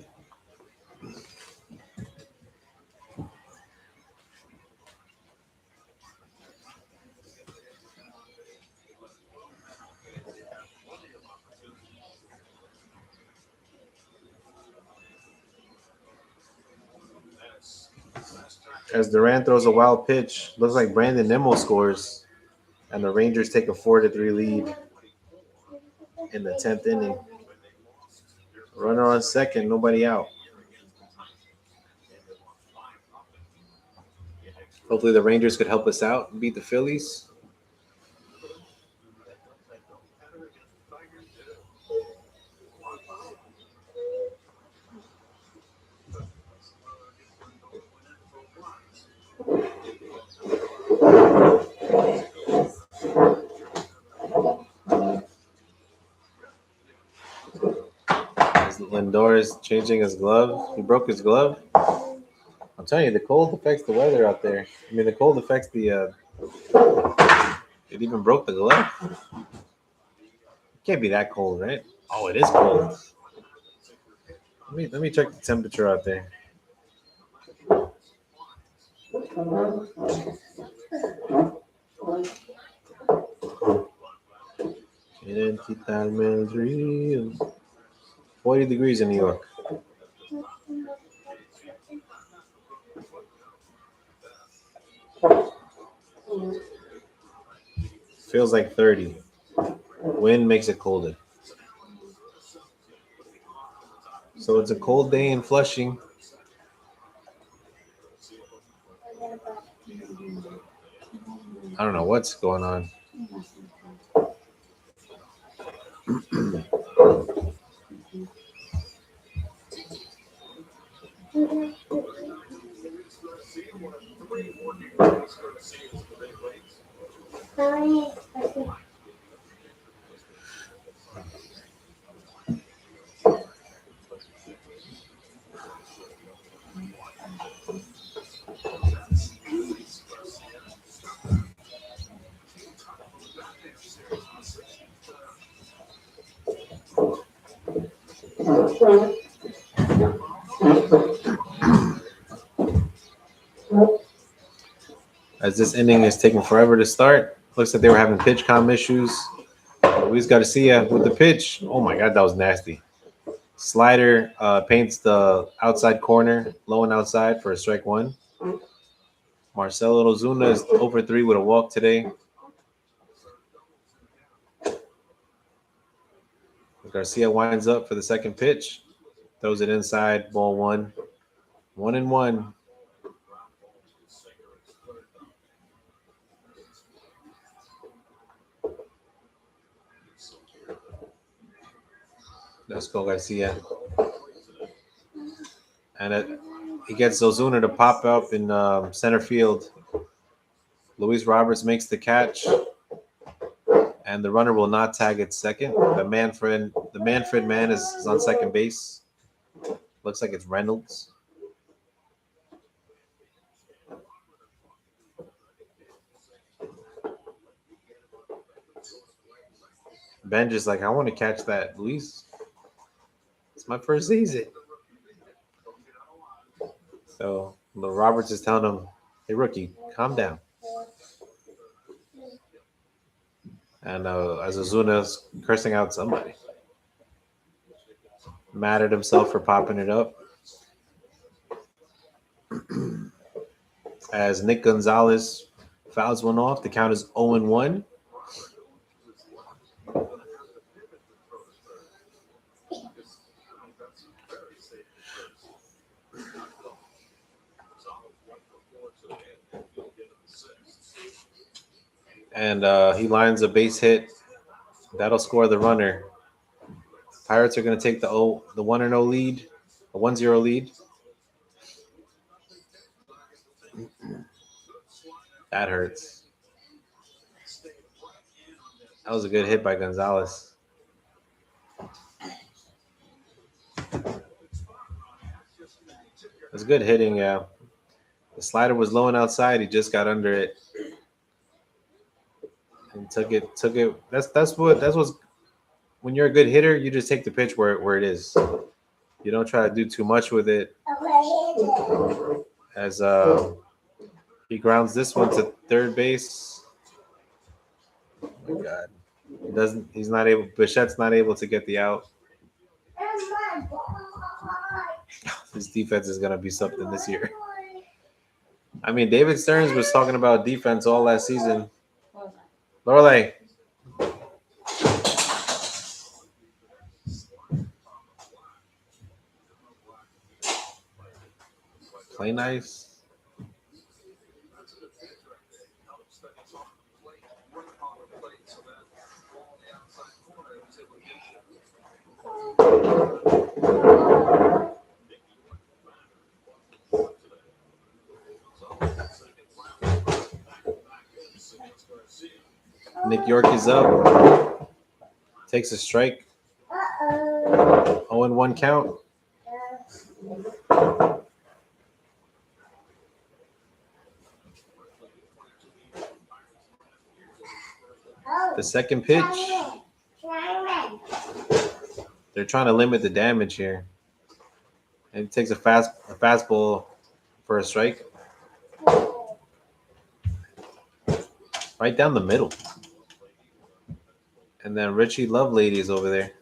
as Durant throws a wild pitch. Looks like Brandon Nimmo scores, and the Rangers take a 4-3 lead in the 10th inning. Runner on second, nobody out. Hopefully the Rangers could help us out and beat the Phillies. Lindor is changing his glove. He broke his glove. I'm telling you, the cold affects the weather out there. I mean, the cold affects the. It even broke the glove. It can't be that cold, right? Oh, it is cold. Let me check the temperature out there. Quieren quitarme el río. 40 degrees in New York. Feels like 30. Wind makes it colder. So it's a cold day in Flushing. I don't know what's going on. As this inning is taking forever to start, looks like they were having pitch comm issues. Luis Garcia with the pitch. Oh my God, that was nasty. Slider paints the outside corner, low and outside for a strike one. Marcelo Ozuna is over 3 with a walk today. Garcia winds up for the second pitch. Throws it inside, ball 1. 1-1. Let's go, Garcia. And he gets Ozuna to pop up in center field. Luis Roberts makes the catch, and the runner will not tag at second. The Manfred man is on second base. Looks like it's Reynolds. Ben just like, I want to catch that, Luis. It's my first season. So Roberts is telling him, hey, rookie, calm down. And as Ozuna's cursing out somebody. Mad at himself for popping it up. As Nick Gonzalez fouls one off, the count is 0-1. And he lines a base hit. That'll score the runner. Pirates are going to take the 1-0 lead, a 1-0 lead. That hurts. That was a good hit by Gonzalez. It was good hitting, yeah. The slider was low and outside. He just got under it. And took it. That's what's when you're a good hitter, you just take the pitch where it is. You don't try to do too much with it. As he grounds this one to third base. Oh my God. Bichette's not able to get the out. His defense is gonna be something this year. I mean, David Stearns was talking about defense all last season. What was that? Lorelei, play nice. Nick York is up. Takes a strike. 0-1 count. The second pitch. They're trying to limit the damage here. And he takes a fastball for a strike. Right down the middle. And then Richie Lovelady is over there.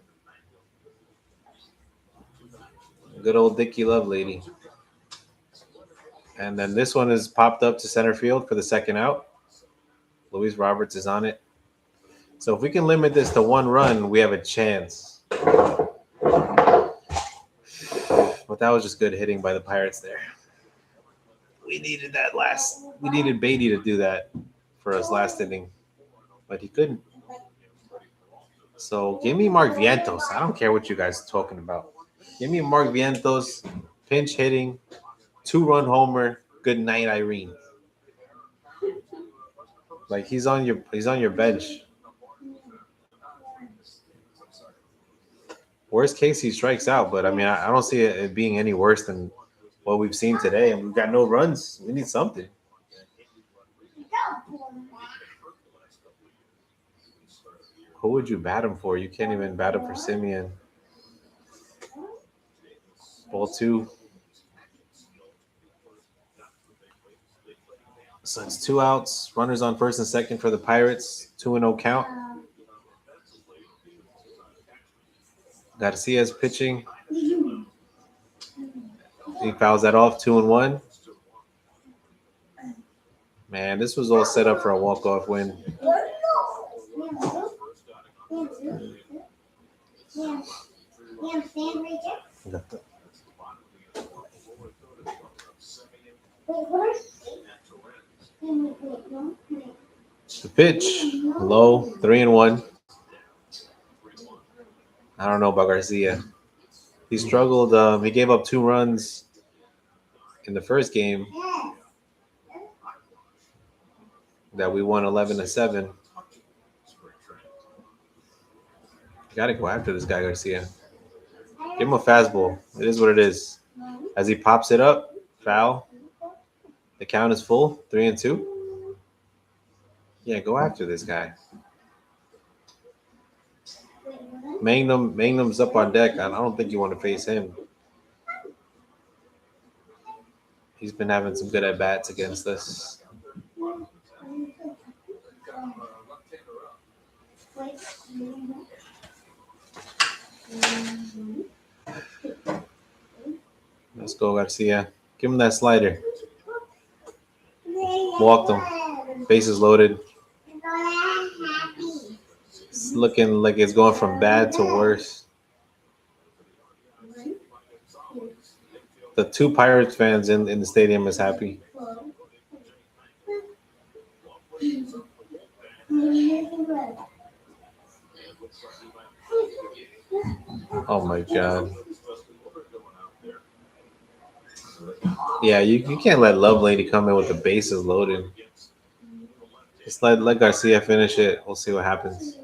Good old Dickie Lovelady. And then this one is popped up to center field for the second out. Luis Roberts is on it. So if we can limit this to 1 run, we have a chance. But that was just good hitting by the Pirates there. We needed that last. We needed Beatty to do that for us last inning. But he couldn't. So give me Mark Vientos. I don't care what you guys are talking about. Give me Mark Vientos, pinch hitting, 2-run homer. Good night, Irene. Like he's on your bench. Worst case, he strikes out, but I mean, I don't see it being any worse than what we've seen today. And we've got no runs. We need something. Who would you bat him for? You can't even bat him for Simeon. Ball 2. So it's 2 outs. Runners on first and second for the Pirates. 2-0 count. Garcia's pitching. He fouls that off. 2-1. Man, this was all set up for a walk-off win. The pitch, low, 3-1. I don't know about Garcia. He struggled. He gave up 2 runs in the first game that we won 11-7. You got to go after this guy, Garcia. Give him a fastball. It is what it is. As he pops it up, foul. The count is full, 3-2. Yeah, go after this guy. Magnum's up on deck. I don't think you want to face him. He's been having some good at-bats against us. Let's go, Garcia. Give him that slider. Walked him. Bases loaded. It's looking like it's going from bad to worse. The 2 Pirates fans in the stadium is happy. Oh my God. Yeah, you can't let Lovelady come in with the bases loaded. Just let Garcia finish it. We'll see what happens.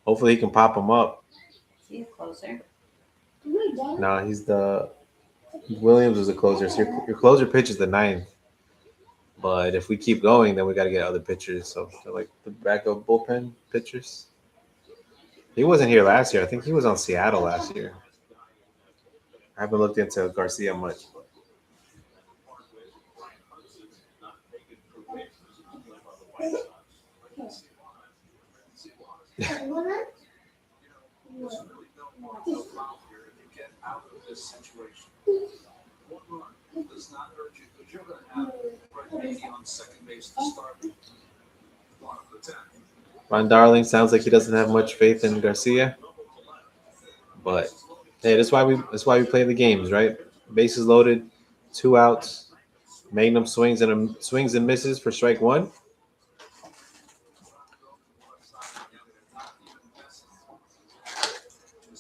Hopefully he can pop him up. He's a closer. No, he's the Williams is the closer. So your closer pitch is the 9th. But if we keep going, then we got to get other pitchers. So like the backup bullpen pitchers. He wasn't here last year. I think he was on Seattle last year. I haven't looked into Garcia much. Does not hurt you, but You're going to have Brett Beatty on second base to start. Bottom of the 10th. Ron Darling sounds like he doesn't have much faith in Garcia, but hey, that's why we play the games, right? Bases loaded, 2 outs. Magnum swings and misses for strike 1.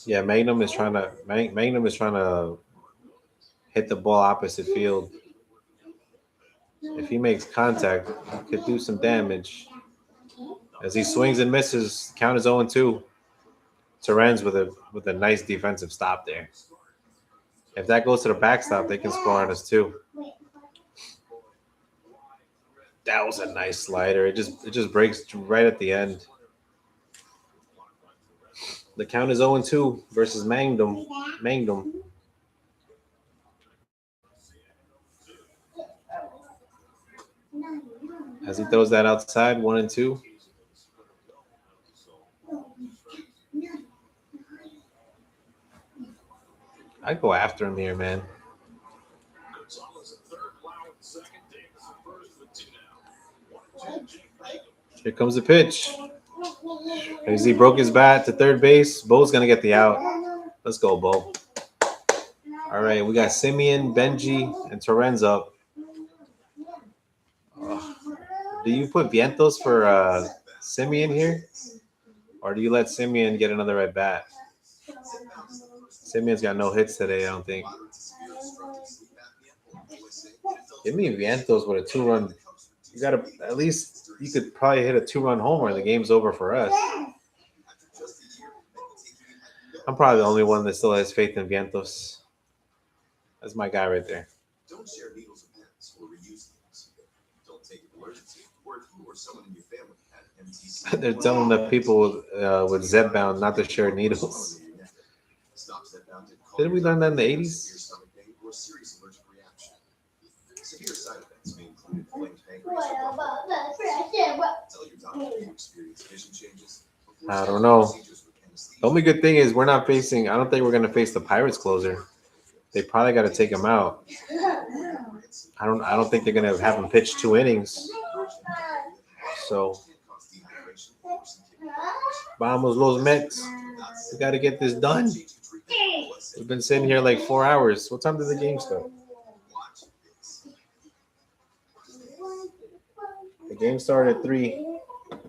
Yeah, Magnum is trying to hit the ball opposite field. If he makes contact, he could do some damage. As he swings and misses, count is 0-2. Torrens with a nice defensive stop there. If that goes to the backstop, they can score on us too. That was a nice slider. It just breaks right at the end. The count is 0-2 versus Magnum. As he throws that outside, 1-2. I go after him here, man. Here comes the pitch. As he broke his bat to third base, Bo's gonna get the out. Let's go, Bo. All right, we got Simeon, Benji, and Torrens up. Do you put Vientos for Simeon here? Or do you let Simeon get another at bat? Simeon's got no hits today, I don't think. Give me Vientos with a 2-run. You gotta at least you could probably hit a 2-run homer and the game's over for us. I'm probably the only one that still has faith in Vientos. That's my guy right there. Don't share needles and pens or reuse things. Don't take an emergency or if you or someone in your family had MTC. They're telling the people with Zepbound not to share needles. Didn't we learn that in the 80s? Severe side effects may include inflamed pancreas. Tell your doctor if you experience vision changes. I don't know. The only good thing is I don't think we're going to face the Pirates closer. They probably got to take him out. I don't think they're going to have him pitch 2 innings. So, vamos los Mets. We got to get this done. We've been sitting here like 4 hours. What time did the game start? The game started at 3. All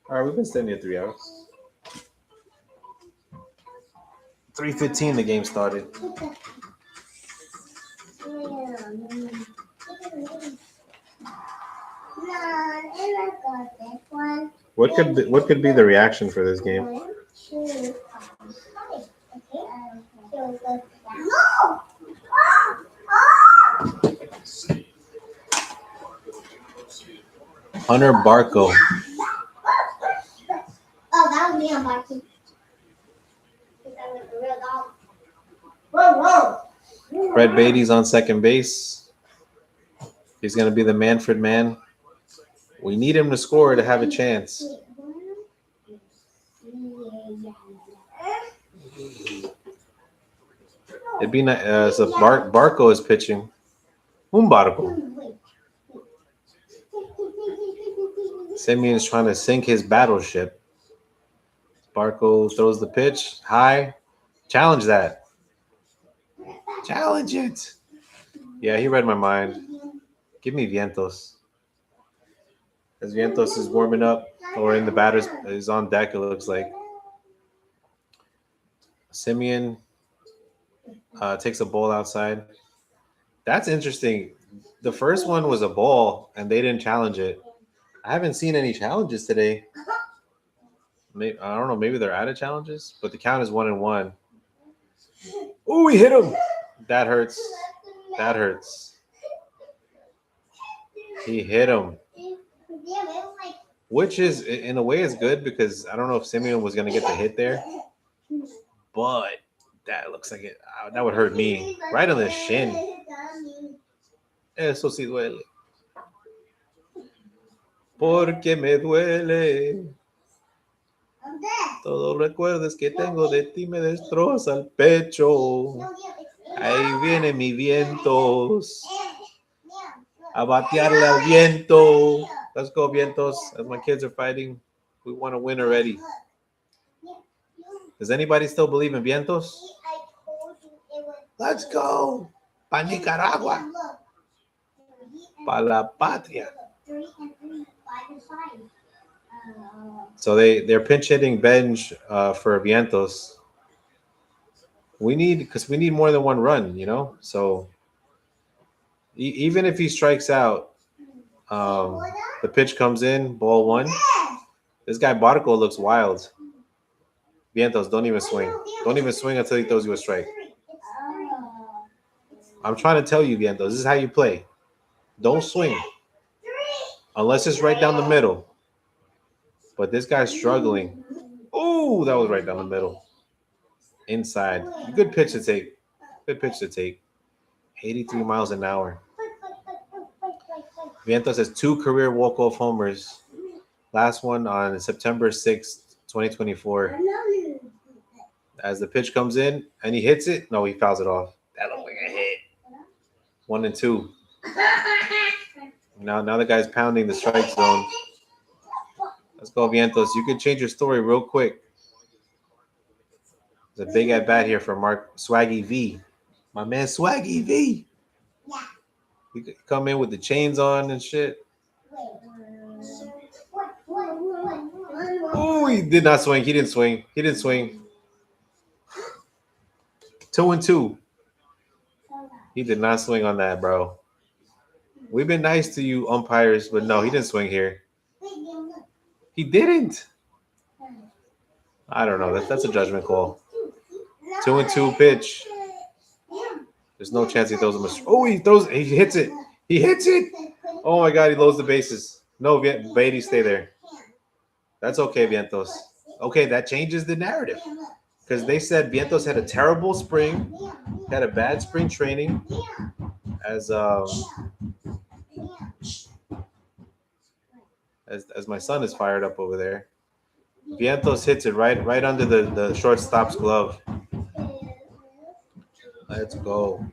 right, we've been sitting here 3 hours. 3:15 the game started. What could be the reaction for this game? Hunter Barco. Oh, that was me on Barky. That was a real dog. Whoa. Brett Beatty's on second base. He's going to be the Manfred man. We need him to score to have a chance. It'd be nice. So Barco is pitching. Barco. Simeon's trying to sink his battleship. Barco throws the pitch high. Challenge that. Challenge it. Yeah, he read my mind. Give me Vientos. As Vientos is warming up, or in the batters is on deck, it looks like. Simeon takes a ball outside. That's interesting. The first one was a ball, and they didn't challenge it. I haven't seen any challenges today. Maybe, I don't know. Maybe they're out of challenges, but the count is 1-1. Oh, he hit him. That hurts. That hurts. He hit him. Which is, in a way, is good because I don't know if Simeon was going to get the hit there. But that looks like it. That would hurt me. Right on the shin. Eso sí duele. Porque me duele. Todo recuerdos que tengo de ti me destroza el pecho. Ahí viene mi Vientos. A batearle al viento. Let's go, Vientos. As my kids are fighting, we want to win already. Does anybody still believe in Vientos? Let's go. Pa Nicaragua. Pa la patria. So they're pinch hitting bench for Vientos. We need more than one run, you know. So even if he strikes out, the pitch comes in, ball one. This guy Barco looks wild. Vientos, don't even swing. Don't even swing until he throws you a strike. I'm trying to tell you, Vientos, this is how you play. Don't swing unless it's right down the middle. But this guy's struggling. Oh, that was right down the middle. Inside. Good pitch to take. Good pitch to take. 83 miles an hour. Vientos has 2 career walk-off homers. Last one on September 6th, 2024. As the pitch comes in and he hits it, no, he fouls it off. That looked like a hit. 1 and 2. Now the guy's pounding the strike zone. Let's go, Vientos. You can change your story real quick. There's a big at bat here for Mark Swaggy V. My man Swaggy V. Yeah. He could come in with the chains on and shit. Oh, he did not swing. He didn't swing. 2 and 2. He did not swing on that, bro. We've been nice to you umpires, but no, he didn't swing here. He didn't. I don't know. That's a judgment call. 2 and 2 pitch. There's no chance he throws him a. Oh, he hits it. He hits it. Oh my God, he loads the bases. No, Beatty, stay there. That's okay, Vientos. Okay, that changes the narrative. Because they said Vientos had a terrible spring, had a bad spring training, as my son is fired up over there. Vientos hits it right under the shortstop's glove. Let's go.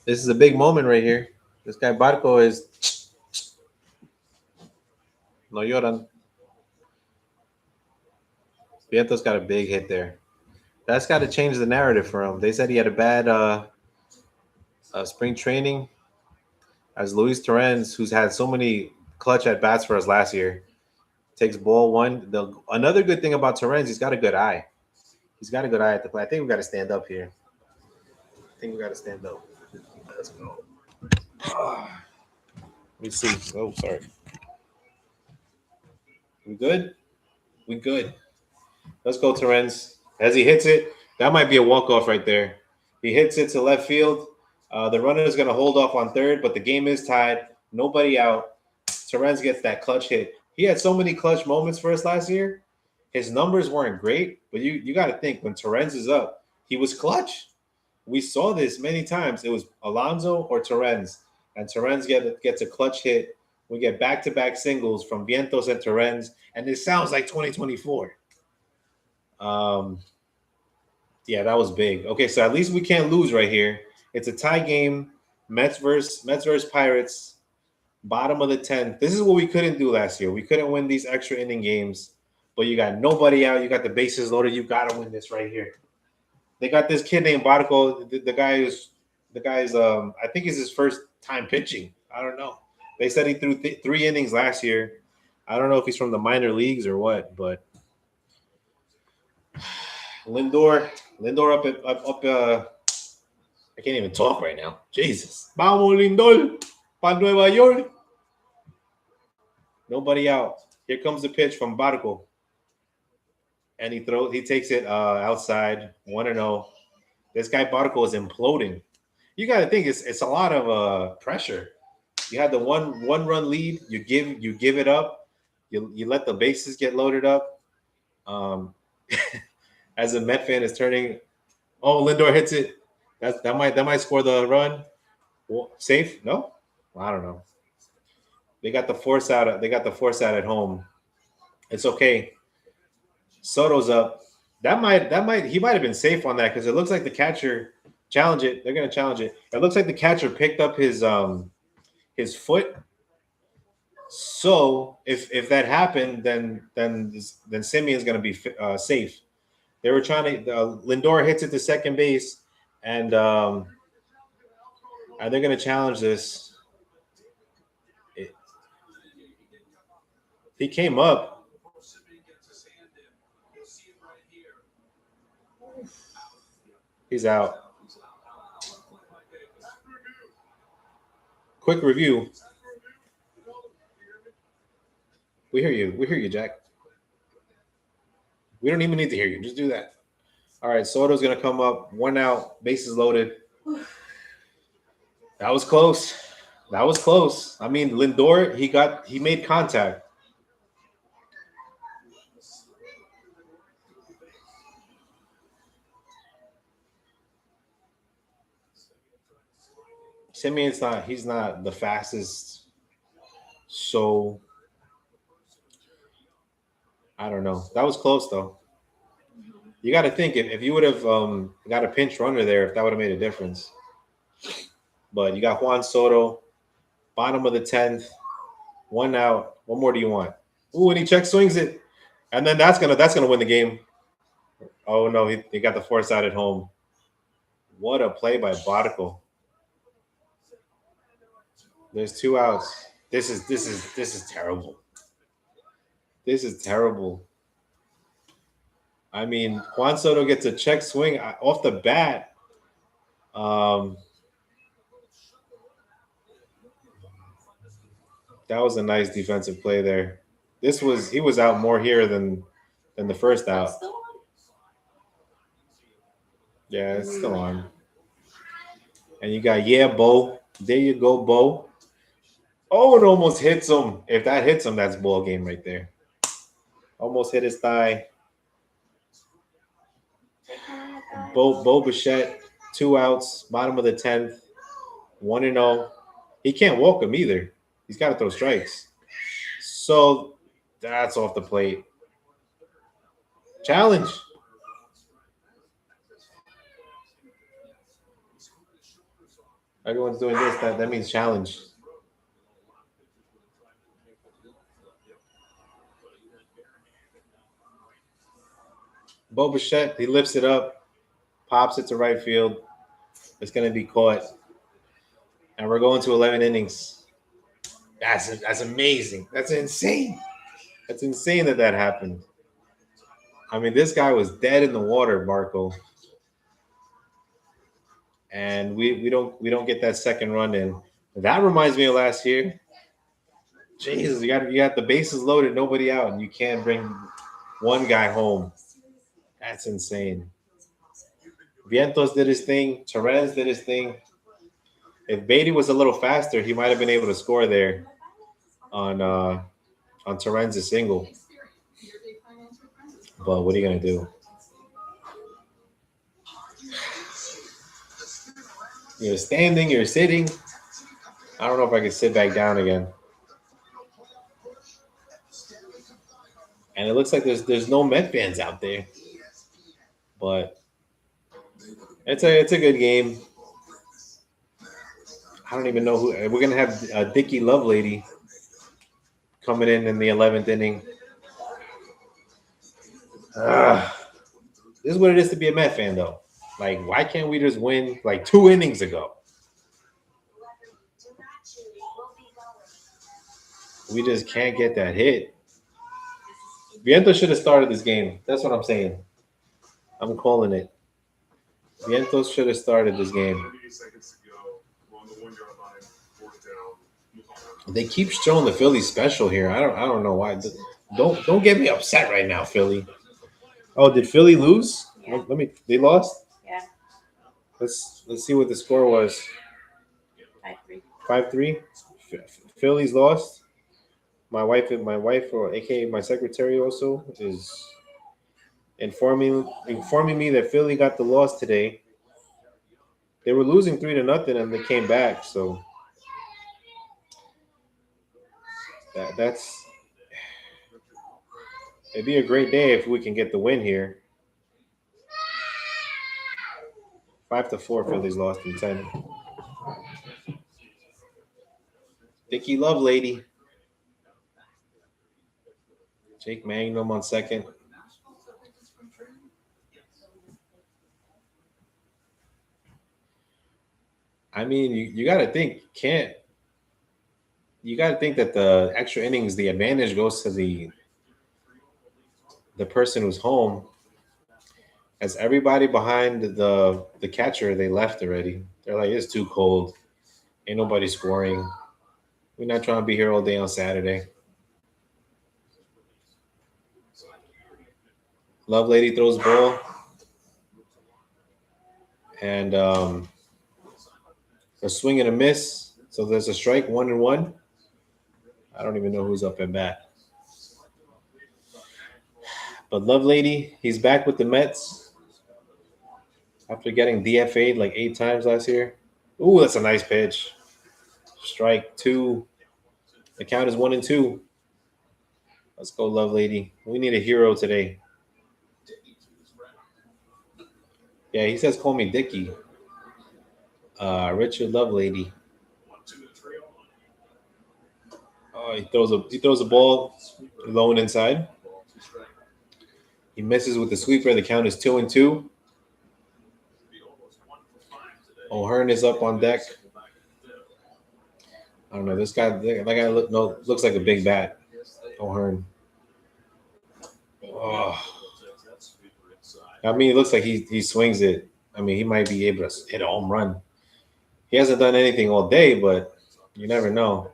This is a big moment right here. This guy Barco is no lloran. Vientos got a big hit there. That's got to change the narrative for him. They said he had a bad spring training. As Luis Torrens, who's had so many clutch at bats for us last year, takes ball one. Another good thing about Torrens, he's got a good eye. He's got a good eye at the plate. I think we got to stand up here. Let's go. Let me see. Oh, sorry. We good? We good. Let's go, Torrens. As he hits it, that might be a walk-off right there. He hits it to left field. The runner is going to hold off on third, but the game is tied. Nobody out. Torrens gets that clutch hit. He had so many clutch moments for us last year. His numbers weren't great, but you got to think when Torrens is up, he was clutch. We saw this many times. It was Alonso or Torrens, and Torrens gets a clutch hit. We get back-to-back singles from Vientos and Torrens, and it sounds like 2024. Yeah, that was big. Okay, so at least we can't lose right here. It's a tie game. Mets versus Pirates. Bottom of the 10th. This is what we couldn't do last year. We couldn't win these extra inning games, but you got nobody out. You got the bases loaded. You got to win this right here. They got this kid named Barco. The guy's I think it's his first time pitching. I don't know. They said he threw 3 innings last year. I don't know if he's from the minor leagues or what, but Lindor up. I can't even talk right now. Jesus. Vamos, Lindor. Pa Nueva York. Nobody out. Here comes the pitch from Barco. And he takes it outside, 1-0. This guy Barco is imploding. You got to think it's a lot of pressure. You had the one run lead. You give it up. You let the bases get loaded up. As a Met fan is turning, oh, Lindor hits it. That might score the run. Well, safe? No, well, I don't know. They got the force out. At home. It's okay. Soto's up. He might have been safe on that because it looks like the catcher challenge it. They're gonna challenge it. It looks like the catcher picked up his foot. So if that happened, then Simeon's gonna be safe. They were trying to Lindor hits it to second base, and they're gonna challenge this. He came up. He's out. Quick review. We hear you. We hear you, Jack. We don't even need to hear you. Just do that. All right, Soto's going to come up. 1 out. Bases loaded. That was close. That was close. I mean, Lindor, he made contact. Simeon's he's not the fastest. So I don't know. That was close though. You got to think if you would have got a pinch runner there, if that would have made a difference. But you got Juan Soto, bottom of the 10th, 1 out. What more do you want? Ooh, and he check swings it, and then that's gonna win the game. Oh no, he got the force out at home. What a play by Barco. There's 2 outs. This is terrible. This is terrible. I mean, Juan Soto gets a check swing off the bat. That was a nice defensive play there. He was out more here than the first out. Yeah, it's still on. And you got Bo. There you go, Bo. Oh, it almost hits him. If that hits him, that's ball game right there. Almost hit his thigh. Bo Bichette, 2 outs, bottom of the 10th, 1-0. He can't walk him either. He's got to throw strikes. So that's off the plate. Challenge. Everyone's doing this. That means challenge. Bo Bichette, he lifts it up, pops it to right field. It's going to be caught. And we're going to 11 innings. That's amazing. That's insane. That's insane that happened. I mean, this guy was dead in the water, Marco. And we don't get that second run in. That reminds me of last year. Jesus, you got the bases loaded, nobody out, and you can't bring one guy home. That's insane. Vientos did his thing. Torres did his thing. If Beatty was a little faster, he might have been able to score there on Torrens' single. But what are you going to do? You're standing, you're sitting. I don't know if I can sit back down again. And it looks like there's no Met fans out there. But it's a good game. I don't even know who we're gonna have. Dickie Lovelady coming in the 11th inning. This is what it is to be a Met fan, though. Like, why can't we just win like 2 innings ago? We just can't get that hit. Vientos should have started this game. That's what I'm saying. I'm calling it. Vientos should have started this game. They keep showing the Philly special here. I don't know why. Don't get me upset right now, Philly. Oh, did Philly lose? Yeah. They lost? Yeah. Let's see what the score was. 5-3. Philly's lost. My wife, or aka my secretary, also is informing me that Philly got the loss today. They were losing 3-0 and they came back. So It'd be a great day if we can get the win here. 5-4, Phillies lost in 10. Dicky Lovelady. Jake Magnum on second. I mean, you got to think, you got to think that the extra innings, the advantage goes to the person who's home. As everybody behind the catcher, they left already. They're like, it's too cold. Ain't nobody scoring. We're not trying to be here all day on Saturday. Lovelady throws ball. And a swing and a miss. So there's a strike, 1-1. I don't even know who's up at bat. But Lovelady, he's back with the Mets after getting DFA'd like 8 times last year. Ooh, that's a nice pitch. Strike 2. The count is 1-2. Let's go, Lovelady. We need a hero today. Yeah, he says call me Dicky. Richard Lovelady. Oh, he throws a ball low and inside. He misses with the sweeper. The count is 2-2. O'Hearn is up on deck. I don't know. That guy looks like a big bat. O'Hearn. Oh. I mean, it looks like he swings it. I mean, he might be able to hit a home run. He hasn't done anything all day, but you never know.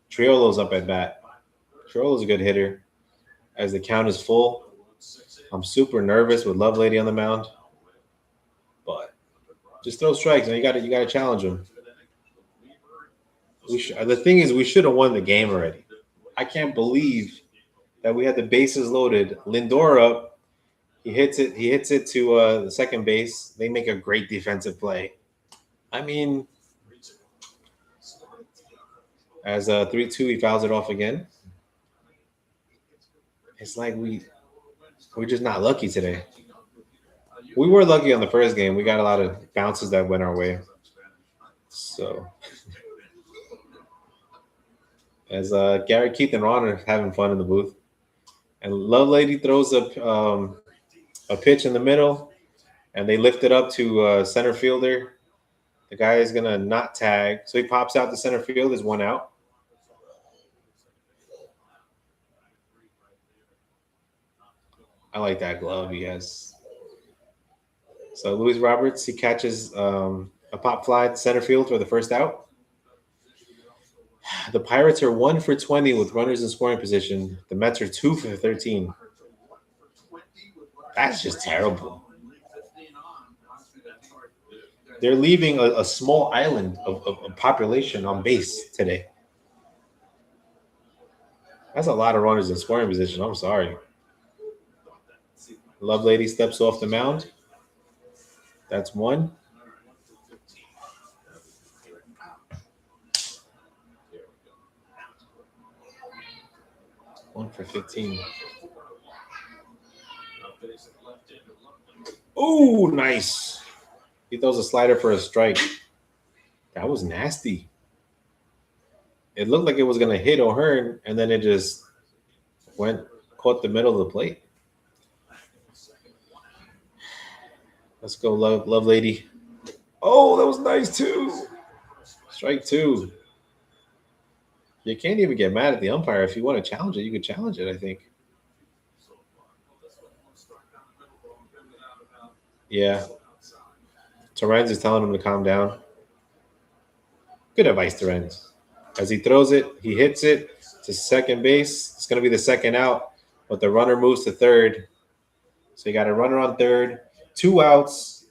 Triolo's up at bat. Triolo's a good hitter. As the count is full, I'm super nervous with Lovelady on the mound. But just throw strikes, and you got to challenge him. The thing is, we should have won the game already. I can't believe that we had the bases loaded. Lindor up. He hits it to the second base. They make a great defensive play. I mean, as 3-2, he fouls it off again. It's like we're just not lucky today. We were lucky on the first game. We got a lot of bounces that went our way. So, as Gary, Keith, and Ron are having fun in the booth, and Lovelady throws a pitch in the middle, and they lift it up to center fielder. The guy is gonna not tag, so he pops out to center field. There's 1 out. I like that glove he has. So Luis Roberts, he catches a pop fly to center field for the first out. The Pirates are 1 for 20 with runners in scoring position. The Mets are 2 for 13. That's just terrible. They're leaving a small island of population on base today. That's a lot of runners in scoring position. I'm sorry. Lovelady steps off the mound. That's 1. One for 15. Oh, nice. He throws a slider for a strike. That was nasty. It looked like it was going to hit O'Hearn, and then it just caught the middle of the plate. Let's go, Lovelady. Oh, that was nice, too. Strike 2. You can't even get mad at the umpire. If you want to challenge it, you could challenge it, I think. Yeah. Torrens is telling him to calm down. Good advice, Torrens. As he throws it, he hits it to second base. It's going to be the second out, but the runner moves to third. So you got a runner on third, 2 outs,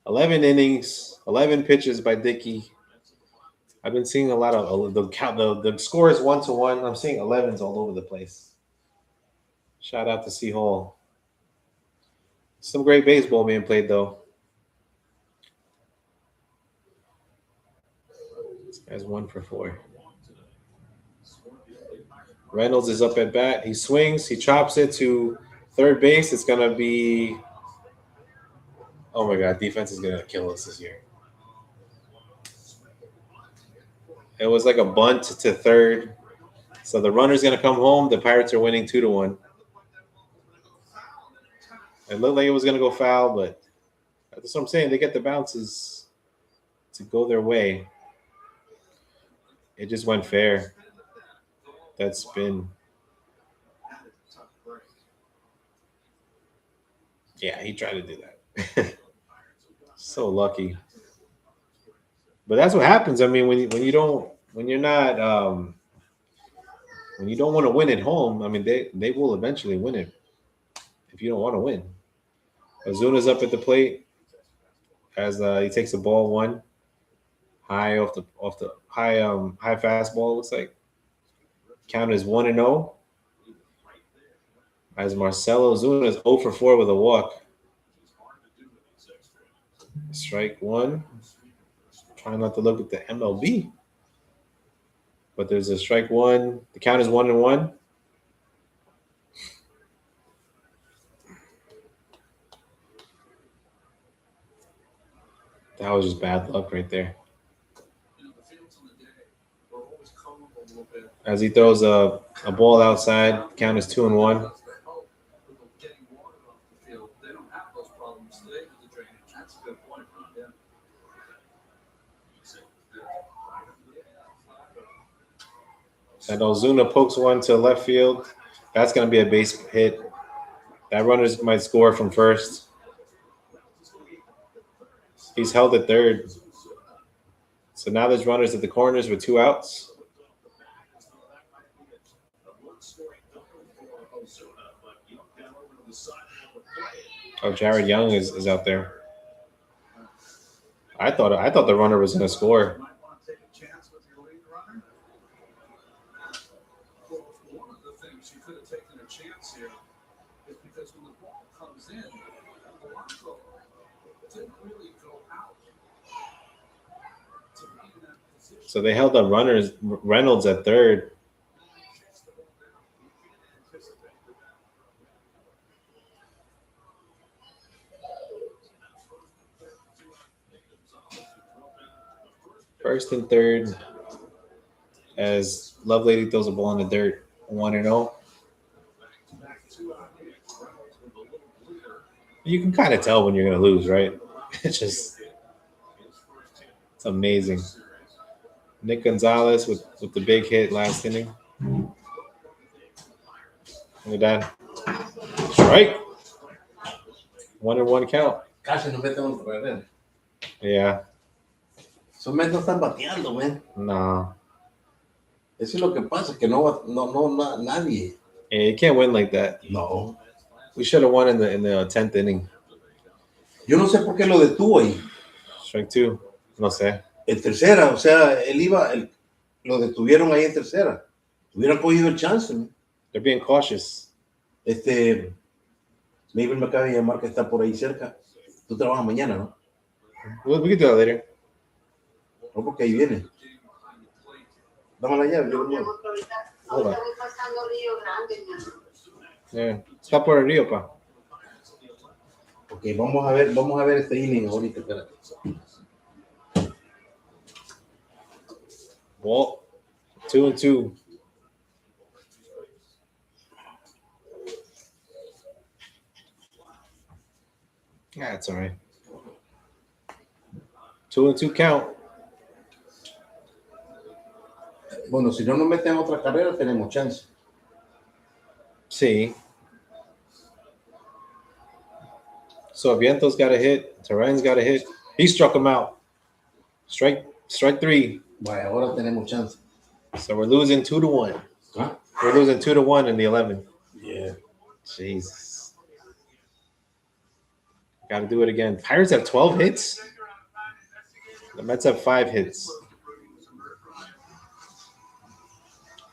11 innings, 11 pitches by Dickey. I've been seeing a lot of the score is 1-1. I'm seeing 11s all over the place. Shout out to C Hall. Some great baseball being played, though. This guy's 1 for 4. Reynolds is up at bat. He swings. He chops it to third base. It's going to be. Oh my God. Defense is going to kill us this year. It was like a bunt to third. So the runner's going to come home. The Pirates are winning 2-1. It looked like it was going to go foul, but that's what I'm saying. They get the bounces to go their way. It just went fair. That spin. Yeah, he tried to do that. So lucky. But that's what happens. I mean, when you don't want to win at home, I mean they will eventually win it if you don't want to win. Ozuna's up at the plate as he takes the ball one high off the high fastball. Looks like count is 1-0 as Marcelo Ozuna is 0 for 4 with a walk. Strike one. Trying not to look at the MLB, but there's a strike one. The count is 1-1. That was just bad luck right there. As he throws a ball outside, count is 2-1. And Ozuna pokes one to left field. That's going to be a base hit. That runner might score from first. He's held at third. So now there's runners at the corners with 2 outs. Oh, Jared Young is out there. I thought the runner was going to score. So they held up Reynolds at third. First and third as Lovelady throws a ball in the dirt. 1-0. You can kind of tell when you're going to lose, right? It's amazing. Nick Gonzalez with the big hit last inning. Look at that. Strike. 1-1 count. Casi nos metemos a perder. Yeah. Esos Mets no están bateando, man. No. Eso es lo que pasa, que no nadie. Yeah, you can't win like that. No. We should have won in the 10th inning. Yo no sé por qué lo detuvo ahí. Strike 2. No sé. En tercera, o sea, lo detuvieron ahí en tercera. Hubieran cogido el chance, ¿no? They're being cautious. Mabel me acaba de llamar que está por ahí cerca. Tú trabajas mañana, ¿no? We can do that later. No, porque ahí viene. Dame la llave, yo lo muevo. Hold on. Yeah. Está por el río, pa. Ok, vamos a ver este inning ahorita, espérate. Well, 2-2. Yeah, that's all right. 2-2 count. Bueno, si no nos meten otra carrera, tenemos chance. See. So Vientos got a hit. Terren's got a hit. He struck him out. Strike 3. Vaya, ahora tenemos chance. So we're losing 2-1. Huh? We're losing 2-1 in the 11th. Yeah. Jesus. Got to do it again. Pirates have 12 hits. The Mets have 5 hits.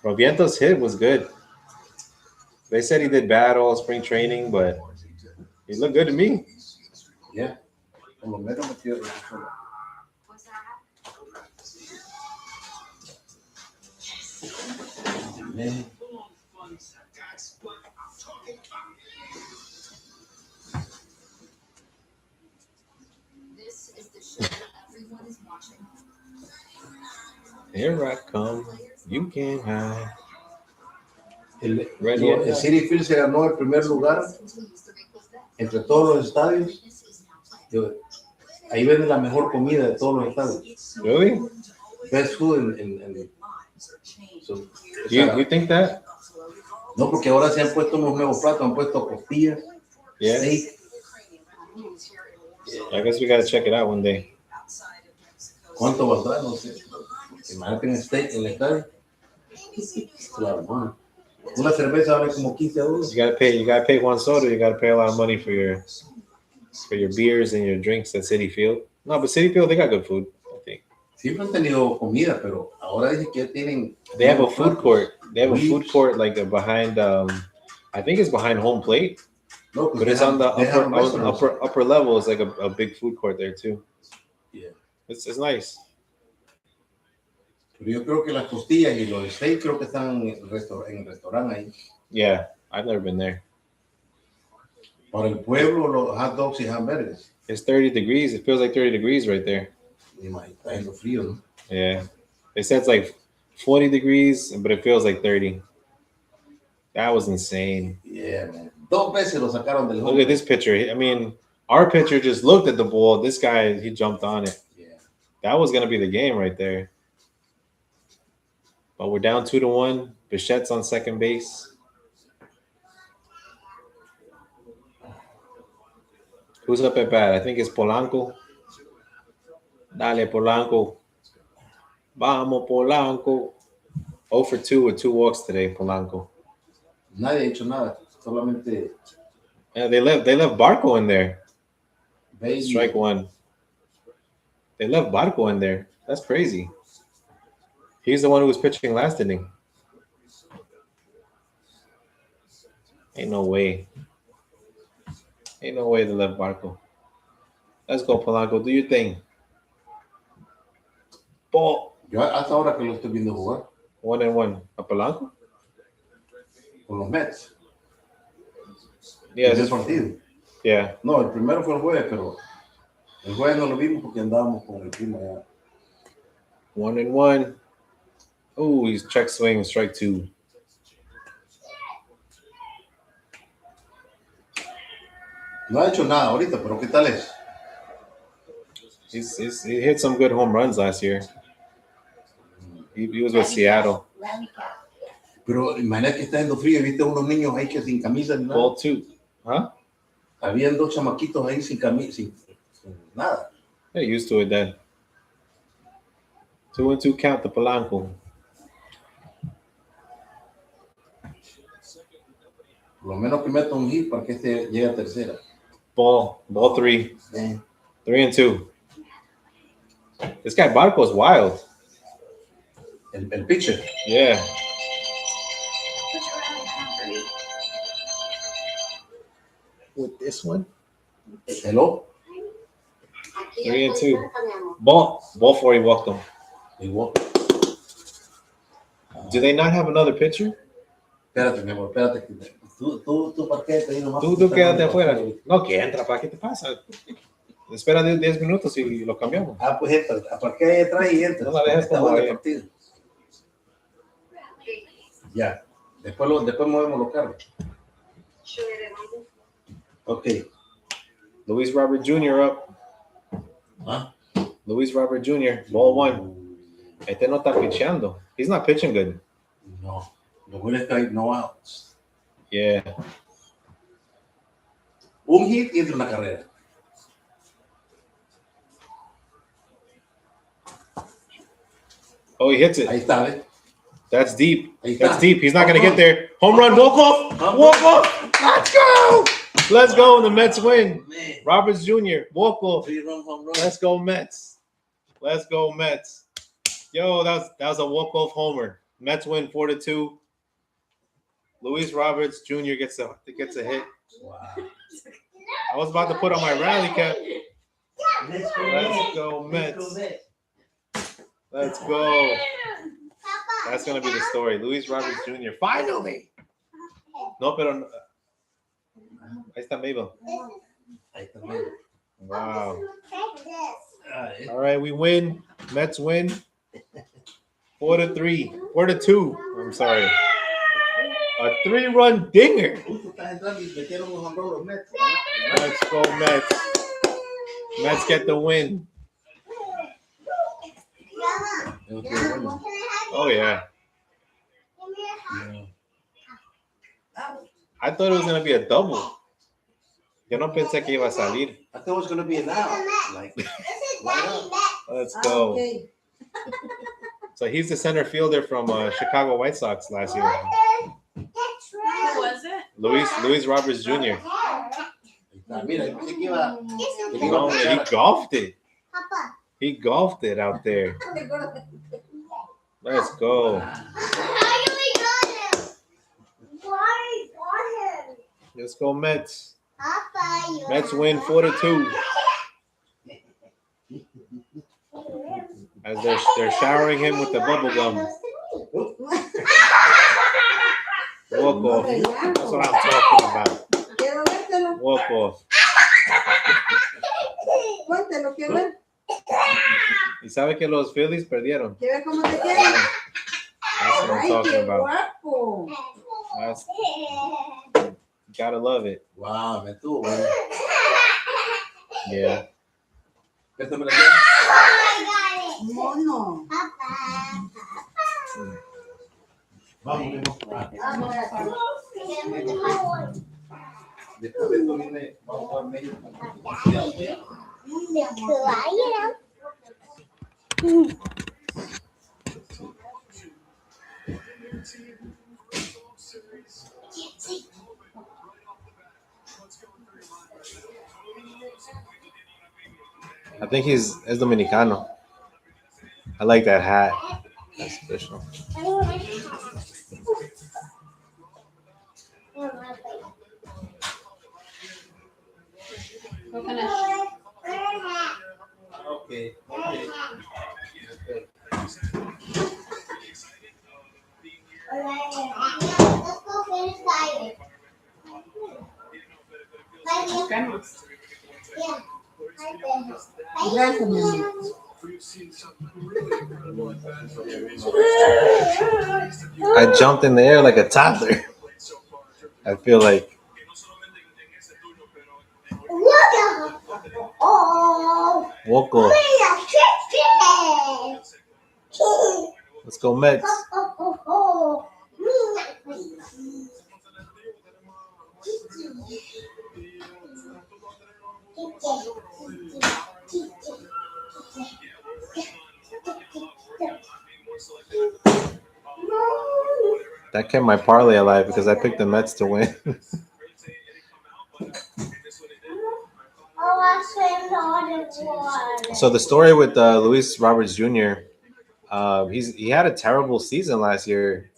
Well, Vientos' hit was good. They said he did bad all spring training, but he looked good to me. Yeah. Por lo menos metió. Man. This is the show everyone is watching. Here I come. You can't hide. El City Field se ganó el primer lugar entre todos los estadios. Ahí venden la mejor comida de todos los estadios. Really? Best food so, You think that? no, porque ahora se han puesto unos nuevos platos, han puesto costillas, Yeah. steak. I guess we gotta check it out one day. ¿Cuánto valdrá? No sé. Imagínate un steak en el estadio. Claro, bueno. Una cerveza vale como $15. You gotta pay one soda. You gotta pay a lot of money for your beers and your drinks at City Field. No, but City Field, they got good food, I think. Siempre han tenido comida, pero ahora dicen que tienen. They have a food court. They have a food court like behind. I think it's behind home plate, No, but it's on the they have restaurants. upper level. It's like a big food court there too. Yeah. It's nice. Pero yo creo que las costillas y los steaks creo que están en el restaurante ahí. Yeah, I've never been there. Para el pueblo, los hot dogs y hamburgers. It's 30 degrees. It feels like 30 degrees right there. Está en lo frío, ¿no? Yeah, they said it's like 40 degrees, but it feels like 30. That was insane. Yeah, man. 2 veces lo sacaron del Look at this pitcher. I mean, our pitcher just looked at the ball. This guy, he jumped on it. Yeah. That was going to be the game right there. But we're down 2-1. Bichette's on second base. Who's up at bat? I think it's Polanco. Dale, Polanco. Vamos, Polanco. 0 for 2 with 2 walks today, Polanco. Nadie ha hecho nada. Solamente Yeah, they left Barco in there. Bailey. Strike 1. They left Barco in there. That's crazy. He's the one who was pitching last inning. Ain't no way. Ain't no way they left Barco. Let's go, Polanco. Do your thing. Ball. Yo hasta ahora que lo estoy viendo jugar 1-1. ¿A Polanco? con los Mets. Yeah, Ese this partido. Yeah. No, el primero fue el jueves, pero el jueves no lo vimos porque andábamos con el clima ya. 1-1. Oh, he's check swing, strike 2. No ha hecho nada ahorita, pero ¿qué tal es? He hit some good home runs last year. He was with Seattle. Pero imagínate que está haciendo frío y viste unos niños ahí que sin camisa ni nada. Ball 2. Huh? Habían 2 chamaquitos ahí sin camisa, sin nada. They're used to it then. 2-2 count to Polanco. Por lo menos que meta un hit para que este llegue a tercera. Ball 3. Man. 3-2. This guy Barco's wild. El pitcher. Yeah. With this one? Hello. 3-2. Ball 4, he walked him. Igual. Do they not have another pitcher? Espérate, mi amor, espérate. Tú parquete ahí nomás. Tú quédate afuera. No, que entra, ¿para qué te pasa? Espera 10 minutos y lo cambiamos. Ah, pues entra. Aparqué ahí atrás y entra. No la dejes como ahí. partido. Ya. Después movemos los carros. Ok. Luis Robert Jr. up. ¿Ah? Luis Robert Jr. Ball 1. Este no está pitchando. He's not pitching good. No. Lo bueno es que hay no outs. Yeah. Un hit y entra una carrera. Oh, he hits it. Ahí está, ¿ves? That's deep. Ahí está. That's deep. He's not going to get there. Home run. Walk off. Walk off. Let's go. Let's go. The Mets win. Man. Roberts Jr. Walk off. 3-run home run. Let's go Mets. Let's go Mets. Yo, that was a walk-off homer. Mets win 4-2. Luis Roberts Jr. gets a hit. Wow. I was about to put on my rally cap. Let's go Mets. Let's go. That's gonna be the story. Luis Roberts Jr. Finally. No, pero ahí está Mabel. Ahí también. Wow. Take this. All right, we win. Mets win. 4-3. 4-2. I'm sorry. A 3-run dinger. Let's go Mets. Mets get the win. Grandma, can I have Oh yeah. give me a hug? I thought it was gonna be a double. Yo no pensé que iba a salir. I thought it was gonna be an out. Like, This is Why Daddy not? Met. Let's go. Okay. So he's the center fielder from Chicago White Sox last year. That's Who right. was it? Luis Roberts Jr. mira, pensé que iba. This is No, he golfed it. Papa. He golfed it out there. Let's go. How do we got him? Why got him? Let's go Mets. Papa, you Mets have win a- 4-2 as they're showering him with the bubble gum. Walk off. That's what I'm talking about. Quiero vértelo. Walk off. Cuéntelo, quiero ver. Y sabe que los Phillies perdieron. Quiero ver cómo te queda. That's what I'm Ay, talking qué about. guapo. That's, gotta love it. Wow, me tuvo, bueno. Yeah. Préstame la llave. I got it. Mono. Papa. Vamos, mi amor. Vamos a hacer. Después de esto viene, vamos a medio. I think he's Dominicano. I like that hat. That's special. Coconut. Okay. Okay. Let's go finish diving. Grandma's. Yeah. Gracias, mi amor. I jumped in the air like a toddler. I feel like Oh, walk off. Let's go Mets. That kept my parlay alive because I picked the Mets to win. So the story with Luis Roberts Jr. He had a terrible season last year.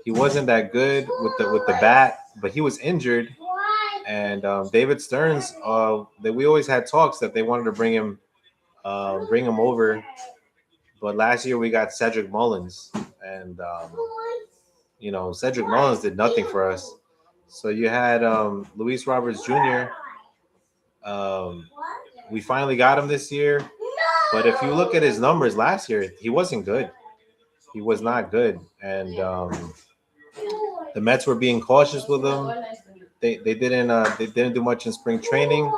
He wasn't that good with the bat, but he was injured. And David Stearns, that we always had talks that they wanted to bring him over, but last year we got Cedric Mullins, and Cedric Mullins did nothing for us. So you had Luis Roberts Jr. We finally got him this year, but if you look at his numbers last year, he wasn't good. He was not good, and the Mets were being cautious with him. They didn't do much in spring training,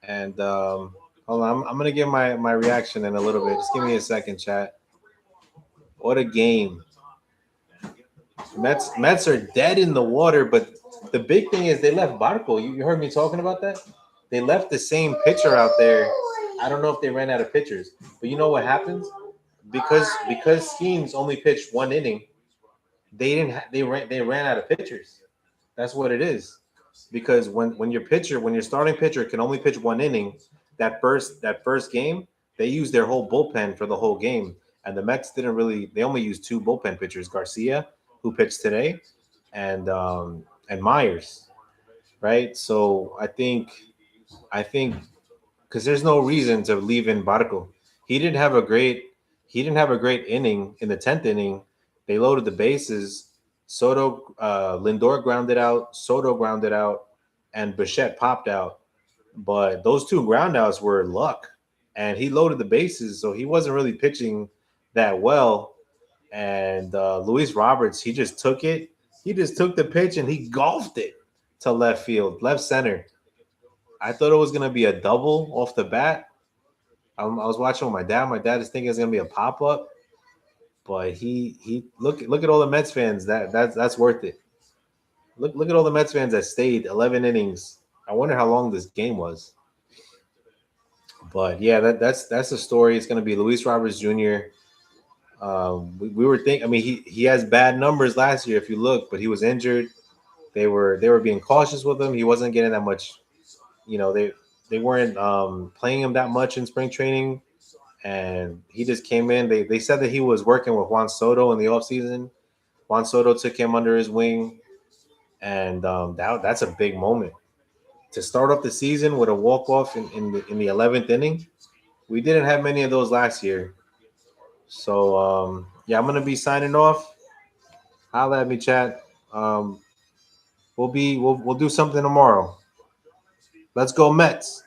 and hold on, I'm gonna give my reaction in a little bit. Just give me a second, chat. What a game! Mets are dead in the water, but the big thing is they left Barco. You heard me talking about that? They left the same pitcher out there. I don't know if they ran out of pitchers, but you know what happens? Because Schemes only pitched one inning, they ran out of pitchers. That's what it is. Because when your starting pitcher can only pitch one inning, that first game, they used their whole bullpen for the whole game. And the Mets they only used two bullpen pitchers, Garcia, who pitched today, and Myers. Right? So I think because there's no reason to leave in Barco. He didn't have a great inning in the 10th inning. They loaded the bases, Lindor grounded out, Soto grounded out, and Bichette popped out. But those two groundouts were luck, and he loaded the bases, so he wasn't really pitching that well. And Luis Roberts, he just took it. He just took the pitch and he golfed it to left field, left center. I thought it was gonna be a double off the bat. I was watching with my dad. My dad is thinking it's gonna be a pop up, but he look at all the Mets fans. That's worth it. Look at all the Mets fans that stayed 11 innings. I wonder how long this game was. But yeah, that's the story. It's gonna be Luis Roberts Jr. We were thinking. I mean, he has bad numbers last year if you look, but he was injured. They were being cautious with him. He wasn't getting that much. They weren't playing him that much in spring training, and he just came in. They said that he was working with Juan Soto in the offseason. Juan Soto took him under his wing, and that's a big moment to start off the season with a walk-off in the 11th inning. We didn't have many of those last year. So yeah, I'm gonna be signing off. Holla at me, chat. We'll do something tomorrow. Let's go Mets.